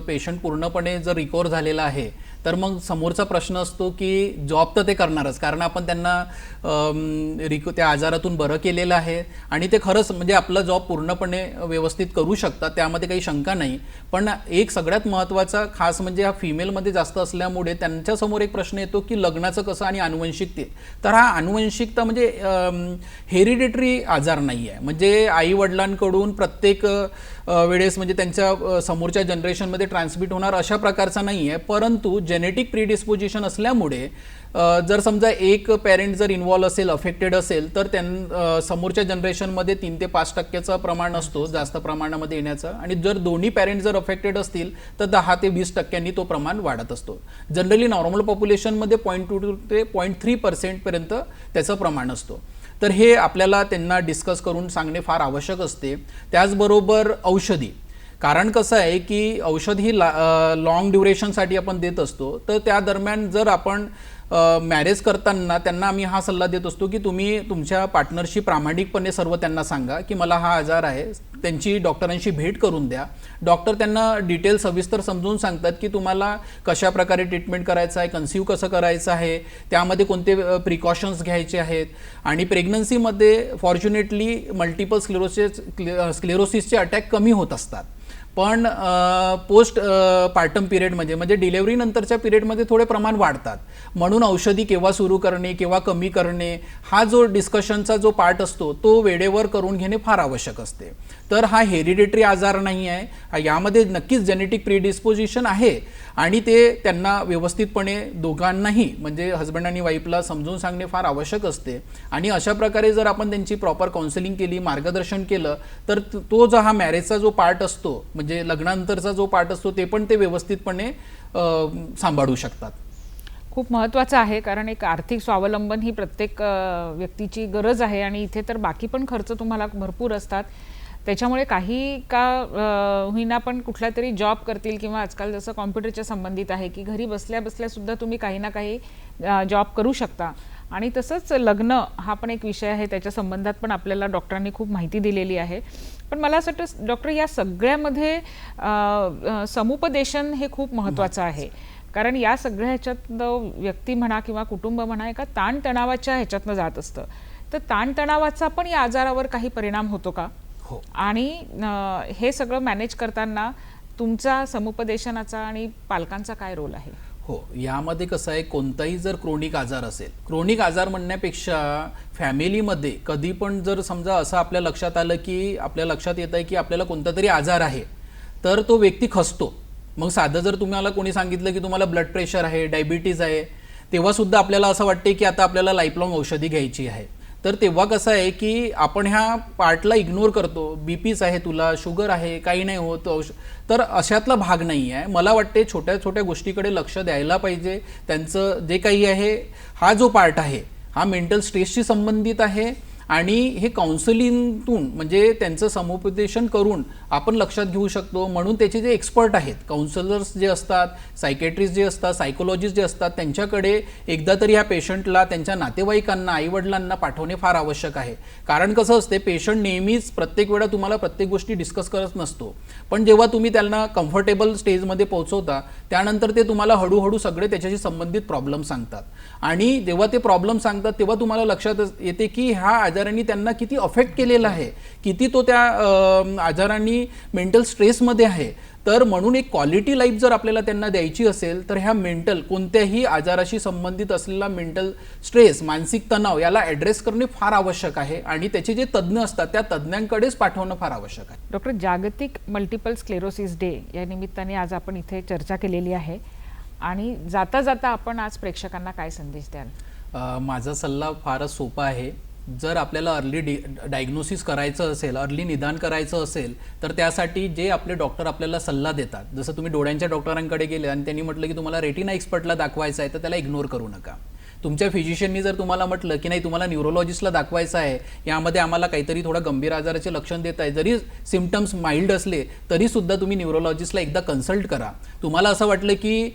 पेशंट पूर्णपणे जर रिकवर झालेला आहे, तर मग समोरचा प्रश्न असतो की जॉब तर ते करणारच, कारण आपण त्यांना त्या आजारातून बरं केलेलं आहे आणि ते खरंच म्हणजे आपला जॉब पूर्णपणे व्यवस्थित करू शकतात, त्यामध्ये काही शंका नाही. पण एक सगळ्यात महत्त्वाचा खास म्हणजे हा फिमेलमध्ये जास्त असल्यामुळे त्यांच्यासमोर एक प्रश्न येतो की लग्नाचं कसं आणि अनुवंशिकते. तर हा अनुवंशिकता म्हणजे हेरिडिटरी आजार नाही आहे, म्हणजे आई वडिलांकडून प्रत्येक वेळेस म्हणजे त्यांच्या समोरच्या जनरेशनमध्ये ट्रान्समिट होणार अशा प्रकारचा नाही आहे. परंतु जेनेटिक प्रीडिस्पोजिशन असल्यामुळे जर समजा एक पॅरेंट जर इन्व्हॉल्व असेल, अफेक्टेड असेल, तर समोरच्या जनरेशनमध्ये 3 ते 5% प्रमाण असतो जास्त प्रमाणामध्ये येण्याचं. आणि जर दोन्ही पॅरेंट जर अफेक्टेड असतील तर 10 ते 20% तो प्रमाण वाढत असतो. जनरली नॉर्मल पॉप्युलेशनमध्ये 0.2 ते 0.3% पर्यंत त्याचं प्रमाण असतो. तर हे आपल्याला त्यांना डिस्कस करून सांगणे फार आवश्यक असते. त्याचबरोबर औषधी, कारण कसं आहे की औषध ही लॉंग ड्युरेशनसाठी आपण देत असतो. तर त्या दरम्यान जर आपण मॅरेज करताना त्यांना आम्ही हा सल्ला देत असतो की तुम्ही तुमच्या पार्टनरशी प्रामाणिकपणे सर्व त्यांना सांगा की मला हा आजार आहे, त्यांची डॉक्टरांशी भेट करून द्या. डॉक्टर त्यांना डिटेल सविस्तर समजून सांगतात की तुम्हाला कशा प्रकारे ट्रीटमेंट करायचं आहे, कन्सिव्ह कसं करायचं आहे, त्यामध्ये कोणते प्रिकॉशन्स घ्यायचे आहेत. आणि प्रेग्नन्सीमध्ये फॉर्च्युनेटली मल्टिपल स्क्लेरोसिसचे अटॅक कमी होत असतात, पण पोस्ट पार्टम पिरियडमध्ये म्हणजे डिलेव्हरी नंतरच्या पिरियडमध्ये थोडे प्रमाण वाढतात. म्हणून औषधी केव्हा सुरू करणे, केव्हा कमी करणे, हा जो डिस्कशनचा जो पार्ट असतो तो वेळेवर करून घेणे फार आवश्यक असते. तर हा हेरिडिटरी आजार नाही आहे, यामध्ये नक्कीच जेनेटिक प्रीडिस्पोजिशन आहे आणि ते त्यांना व्यवस्थितपणे दोघांनाही म्हणजे हजबंड आणि वाईफला समजून सांगणे फार आवश्यक असते. आणि अशा प्रकारे जर आपण त्यांची प्रॉपर काउन्सिलिंग केली, मार्गदर्शन केलं, तर तो जो हा मॅरेजचा जो पार्ट असतो म्हणजे लग्नानंतरचा जो पार्ट असतो ते पण ते व्यवस्थितपणे सांभाळू शकतात. खूप महत्त्वाचं आहे, कारण एक आर्थिक स्वावलंबन ही प्रत्येक व्यक्तीची गरज आहे आणि इथे तर बाकी पण खर्च तुम्हाला भरपूर असतात. त्याच्यामुळे काही का होईना पण कुठला तरी जॉब करतील किंवा आजकाल जसं कॉम्प्युटरच्या संबंधित आहे की घरी बसल्या बसल्यासुद्धा तुम्ही काही ना काही जॉब करू शकता. आणि तसंच लग्न हा पण एक विषय आहे, त्याच्या संबंधात पण आपल्याला डॉक्टरांनी खूप माहिती दिलेली आहे. पण मला असं वाटतं डॉक्टर या सगळ्यामध्ये समुपदेशन हे खूप महत्त्वाचं आहे. कारण या सगळ्या ह्याच्यातनं व्यक्ती म्हणा किंवा कुटुंब म्हणा एका ताणतणावाच्या ह्याच्यातनं जात असतं. तर ताणतणावाचा पण या आजारावर काही परिणाम होतो का? हो. आणि हे सगळं मॅनेज करताना तुमचा समुपदेशनाचा आणि पालकांचा काय रोल आहे? हो, यामध्ये कसं आहे, कोणताही जर क्रोनिक आजार असेल, क्रोनिक आजार म्हणण्यापेक्षा फॅमिलीमध्ये कधी पण जर समजा असं आपल्या लक्षात आलं की आपल्या लक्षात येत आहे की आपल्याला कोणता तरी आजार आहे, तर तो व्यक्ती खचतो. मग साधं जर तुम्हाला कोणी सांगितलं की तुम्हाला ब्लड प्रेशर आहे, डायबिटीज आहे, तेव्हासुद्धा आपल्याला असं वाटते की आता आपल्याला लाईफलॉंग औषधी घ्यायची आहे. तर तेव्हा कसं आहे की आपण ह्या पार्टला इग्नोर करतो. बीपीच आहे तुला, शुगर आहे, काही नाही होत, तर अशातला भाग नाही आहे. मला वाटते छोट्या छोट्या गोष्टीकडे लक्ष द्यायला पाहिजे. त्यांचं जे काही आहे, हा जो पार्ट आहे हा मेंटल स्ट्रेसशी संबंधित आहे आणि हे काउन्सिलिंगतून म्हणजे त्यांचं समुपदेशन करून आपण लक्षात घेऊ शकतो. म्हणून त्याचे जे एक्सपर्ट आहेत, काउन्सिलर्स जे असतात, सायकॅट्रिस्ट जे असतात, सायकोलॉजिस्ट जे असतात, त्यांच्याकडे एकदा तरी ह्या पेशंटला त्यांच्या नातेवाईकांना, आईवडिलांना पाठवणे फार आवश्यक आहे. कारण कसं असते, पेशंट नेहमीच प्रत्येक वेळा तुम्हाला प्रत्येक गोष्टी डिस्कस करत नसतो. पण जेव्हा तुम्ही त्यांना कम्फर्टेबल स्टेजमध्ये पोहोचवता, त्यानंतर ते तुम्हाला हळूहळू सगळे त्याच्याशी संबंधित प्रॉब्लेम सांगतात. आणि जेव्हा ते प्रॉब्लेम सांगतात तेव्हा तुम्हाला लक्षात येते की ह्या आजारांनी त्यांना किती अफेक्ट केलेला आहे, किती तो त्या आजारांनी मेंटल स्ट्रेसमध्ये आहे. तर म्हणून एक क्वालिटी लाईफ जर आपल्याला त्यांना द्यायची असेल तर ह्या मेंटल कोणत्याही आजाराशी संबंधित असलेला मेंटल स्ट्रेस, मानसिक तणाव याला ॲड्रेस करणे फार आवश्यक आहे. आणि त्याचे जे तज्ज्ञ असतात त्या तज्ज्ञांकडेच पाठवणं फार आवश्यक आहे. डॉक्टर, जागतिक मल्टिपल स्क्लेरोसिस डे या निमित्ताने आज आपण इथे चर्चा केलेली आहे. आणि जाता जाता आपण आज प्रेक्षकांना काय संदेश द्याल? माझा सल्ला फारच सोपा आहे. जर आपल्याला अर्ली डायग्नोसिस करायचं असेल, अर्ली निदान करायचं असेल, तर त्यासाठी जे आपले डॉक्टर आपल्याला सल्ला देतात, जसं तुम्ही डोळ्यांच्या डॉक्टरांकडे गेले आणि त्यांनी म्हटलं की तुम्हाला रेटिना एक्सपर्टला दाखवायचं आहे, तर त्याला इग्नोर करू नका. तुमच्या फिजिशियननी जर तुम्हाला म्हटलं की नाही तुम्हाला न्यूरोलॉजिस्टला दाखवायचं आहे, यामध्ये आम्हाला काहीतरी थोडं गंभीर आजाराचे लक्षण देत आहे, जरी सिम्पटम्स माइल्ड असले तरीसुद्धा तुम्ही न्यूरोलॉजिस्टला एकदा कन्सल्ट करा. तुम्हाला असं वाटलं की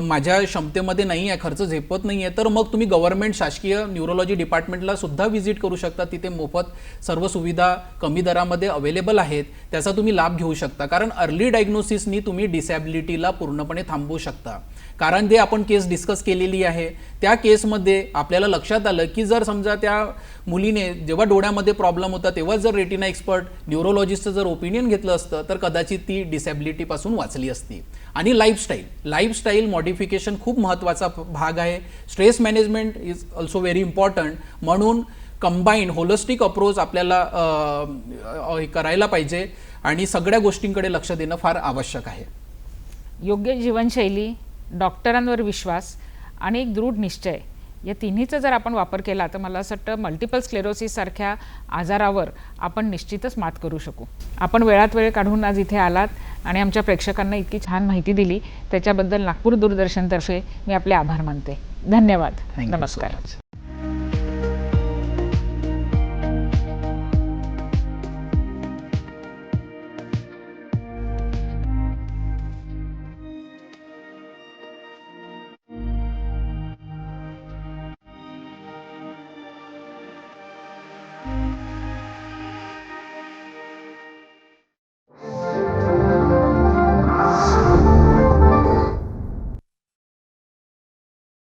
माझ्या क्षमतेमध्ये नाही आहे, खर्च झेपत नाही आहे, तर मग तुम्ही गव्हर्नमेंट शासकीय न्यूरोलॉजी डिपार्टमेंटला सुद्धा व्हिजिट करू शकता. तिथे मोफत सर्व सुविधा कमी दरामध्ये अवेलेबल आहेत, त्याचा तुम्ही लाभ घेऊ शकता. कारण अर्ली डायग्नोसिसनी तुम्ही डिसॅबिलिटीला पूर्णपणे थांबवू शकता. कारण जे आपण केस डिस्कस केलेली आहे त्या केसमध्ये आपल्याला लक्षात आलं की जर समजा त्या मुलीने जेव्हा डोळ्यामध्ये प्रॉब्लेम होता तेव्हा जर रेटिना एक्सपर्ट, न्यूरोलॉजिस्टचं जर ओपिनियन घेतलं असतं तर कदाचित ती डिसॅबिलिटीपासून वाचली असती. आणि लाईफस्टाईल मॉडिफिकेशन खूप महत्त्वाचा भाग आहे. Stress management is also very important. म्हणून कंबाईन होलिस्टिक अप्रोच आपल्याला करायला पाहिजे आणि सगळ्या गोष्टींकडे लक्ष देणं फार आवश्यक आहे. योग्य जीवनशैली, डॉक्टरांवर विश्वास आणि एक दृढ निश्चय या तिन्हीचा जर आपण वापर केला तर मला असं वाटतं मल्टिपल स्क्लेरोसिस सारख्या आजारावर आपण निश्चितच मात करू शकू. आपण वेळात वेळ काढून आज इथे आलात आणि आमच्या प्रेक्षकांना इतकी छान माहिती दिली त्याच्याबद्दल नागपूर दूरदर्शनतर्फे मी आपले आभार मानते. धन्यवाद. नमस्कार.